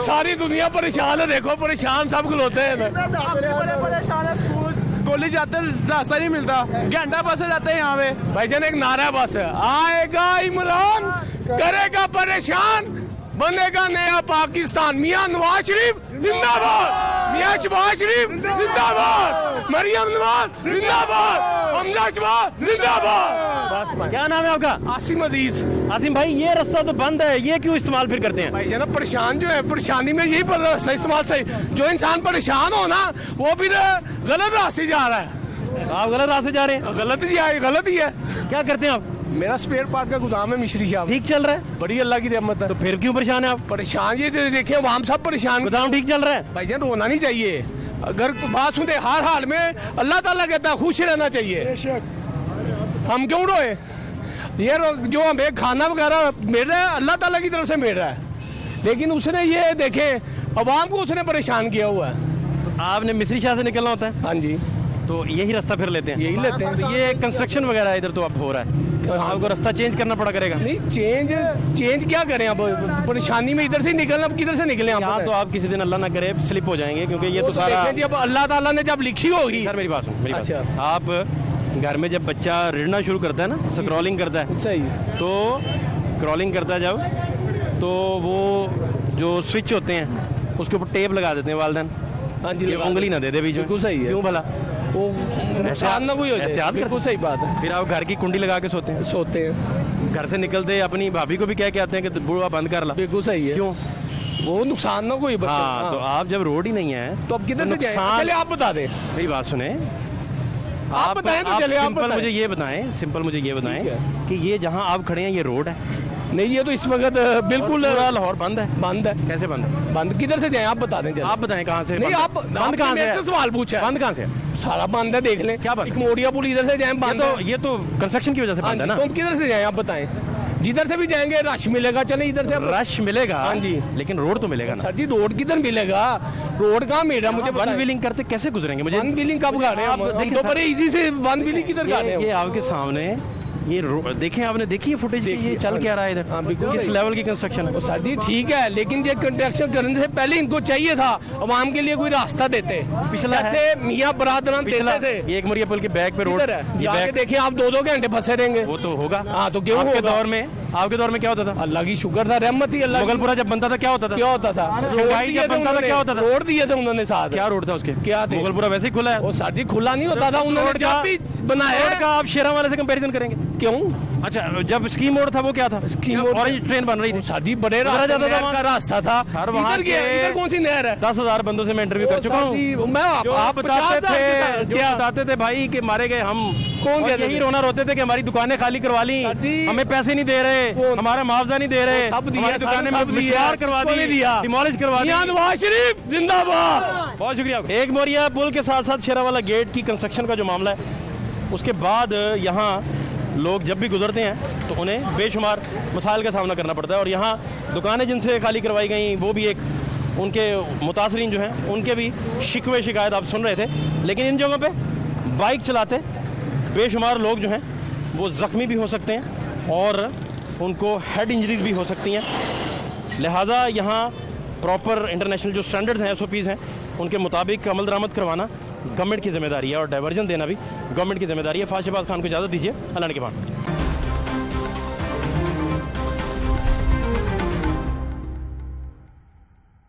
सारी दुनिया परेशान है। देखो परेशान सब खलोते हैं। परेशान है, स्कूल कॉलेज जाते रास्ता नहीं मिलता, घंटा बस जाते हैं यहाँ पे। भाईजान एक नारा बस है, आएगा इमरान करेगा परेशान, बनेगा नया पाकिस्तान। मियां नवाज शरीफ जिंदाबाद, मियां शहबाज शरीफ जिंदाबाद, मरियम नवाज जिंदाबाद, हमजा शहबाज जिंदाबाद। बस क्या नाम है आपका? आसिम अजीज। आसिम भाई, ये रास्ता तो बंद है, ये क्यों इस्तेमाल फिर करते हैं? भाई जाना परेशान जो है, परेशानी में यही पर रास्ता इस्तेमाल सही। जो इंसान परेशान हो ना, वो फिर गलत रास्ते जा रहा है। आप गलत रास्ते जा रहे हैं? गलत ही है। क्या करते हैं आप? मेरा स्पेयर पार्ट का गोदाम है मिश्री साहब। ठीक चल रहा है? बड़ी अल्लाह की रहमत है। तो फिर क्यों परेशान है आप? परेशान ये देखिए, हम सब परेशान। गोदाम ठीक चल रहा है? भाईजान रोना नहीं चाहिए, अगर बात सुनते हर हाल में अल्लाह ताला कहता है खुश रहना चाहिए। हम क्यों रोए? ये जो हमें खाना वगैरह मिल रहा है अल्लाह ताला की तरफ से मिल रहा है, लेकिन उसने ये देखे अवाम को उसने परेशान किया हुआ है। आपने मिस्री शाह से निकलना होता है? हाँ जी। तो यही रास्ता फिर लेते हैं? यही लेते हैं। तो ये कंस्ट्रक्शन वगैरह इधर तो अब हो रहा है, आपको रास्ता चेंज करना पड़ा करेगा? नहीं, चेंज क्या करें अब, परेशानी में इधर से निकलना, अब किधर से निकले हम? यहाँ तो आप किसी दिन अल्लाह ना करे स्लिप हो जाएंगे, क्योंकि ये तो सारा जब अल्लाह ताला ने जब लिखी होगी। सर मेरी बात सुन, मेरी बात अच्छा। सुन। आप घर में जब बच्चा रिड़ना शुरू करता है ना, स्क्रॉलिंग करता है, सही, तो क्रॉलिंग करता है जब, तो वो जो स्विच होते हैं उसके ऊपर टेप लगा देते हैं वालिदैन। हाँ जी, उंगली ना दे दे बीच में। बिल्कुल सही है। क्यों भला? वो नुकसान ना कोई हो जाए। बिल्कुल सही बात है। फिर आप घर की कुंडी लगा के सोते हैं। घर से निकलते अपनी भाभी को भी कह के आते हैं कि बुआ बंद कर ला। बिल्कुल सही है। क्यों? वो नुकसान ना कोई। हाँ, तो आप जब रोड ही नहीं है तो अब किधर से जाएं? चलिए आप बता दें। मेरी बात सुने, आप बताएं तो चलिए, आप सिंपल बताएं। मुझे ये बताएं कि ये जहाँ आप खड़े हैं ये रोड है? नहीं ये तो इस वक्त बिल्कुल पूरा लाहौर बंद है। बंद है। कैसे बंद है? बंद किधर से जाए आप बता दें जरा। आप बताएं कहाँ से नहीं बंद है? आप बंद कहाँ से मेरे है? से सवाल पूछा है। बंद कहाँ से है? सारा बंद है, देख लें। क्या बंद? एक मोरिया पुल इधर से जाए बंद है। ये तो कंस्ट्रक्शन की वजह से बंद है ना। तो हम किधर से जाए आप बताएं। जिधर से भी जाएंगे रश मिलेगा, चले इधर से रश मिलेगा। हाँ जी। लेकिन रोड तो मिलेगा ना। सर जी रोड किधर मिलेगा, रोड कहाँ मिल रहा मुझे वन व्हीलिंग करते कैसे गुजरेंगे मुझे? वन व्हीलिंग कब गा रहे हैं आप हम देखिए तो सर, बड़े इजी से वन व्हीलिंग किधर गा रहे हैं ये आपके सामने ये देखें, आपने देखी है फुटेज? ये चल क्या रहा है इधर? हाँ, बिल्कुल किस सही। लेवल की कंस्ट्रक्शन है? सर जी ठीक है, लेकिन ये कंस्ट्रक्शन करने से पहले इनको चाहिए था आवाम के लिए कोई रास्ता देते। पिछला है। जैसे मियाँ बरादरान पिछला देते थे। ये एक मोरिया पुल के बैक पे रोड किधर है? ये जाके बैक देखिए आप 2-2 घंटे फंसे रहेंगे। वो तो होगा। हाँ तो क्यों आपके होगा? आपके दौर में क्या होता था? अल्लाह की शुक्र था, रहमत ही अल्लाह की। मुगलपुरा जब बनता था क्या होता था? क्या होता था? शंघाई जब बनता था क्या होता था? रोड दिए थे उन्होंने साथ। क्या रोड था उसके? क्या थे? मुगलपुरा वैसे ही खुला है। वो सर जी खुला नहीं होता था, उन्होंने रोड का- जब भी बनाया रोड का आप शेरा वाले से कंपैरिजन करेंगे? क्यों? अच्छा, जब स्कीम रोड था वो क्या था? स्कीम रोड- ऑरेंज ट्रेन बन रही थी। सर जी बड़े उधर जाता था नहर वहाँ। का रास्ता था। सर वहाँ इधर क्या- के इधर कौन सी नहर है? 10,000 बंदों से मैं इंटरव्यू कर चुका हूँ। मैं आप बताते 50,000 थे, जो क्या? बताते थे भाई कि मारे गए हम। कौन और कहते यही थे? रोना रोते थे कि हमारी दुकानें खाली करवा ली, सर जी, हमें पैसे नहीं दे रहे, कौन? हमारा मुआवजा नहीं दे रहे, सब दिया, हमारी दुकानें सब में दिया। मिसमार करवा किसको नहीं दी, दिया? डिमोलिश करवा दी। मियां नवाज शरीफ जिंदाबाद। बहुत शुक्रिया। एक मोरिया पुल के साथ साथ शेरावाला गेट की कंस्ट्रक्शन का जो मामला है, उसके बाद यहाँ लोग जब भी गुजरते हैं तो उन्हें बेशुमार मसाइल का सामना करना पड़ता है। और यहाँ दुकानें जिनसे खाली करवाई गई वो भी एक उनके मुतासरीन जो हैं उनके भी शिकवे शिकायत आप सुन रहे थे। लेकिन इन जगहों पे बाइक चलाते बेशुमार लोग जो हैं वो ज़ख्मी भी हो सकते हैं और उनको हेड इंजरीज भी हो सकती हैं। लिहाजा यहाँ प्रॉपर इंटरनेशनल जो स्टैंडर्ड्स हैं, SOPs हैं, उनके मुताबिक अमल दरामद करवाना गवर्नमेंट की जिम्मेदारी है और डाइवर्जन देना भी गवर्नमेंट की जिम्मेदारी है। फाश शहबाज खान को इजाज़त दीजिए। अल्लाह ने के बाद।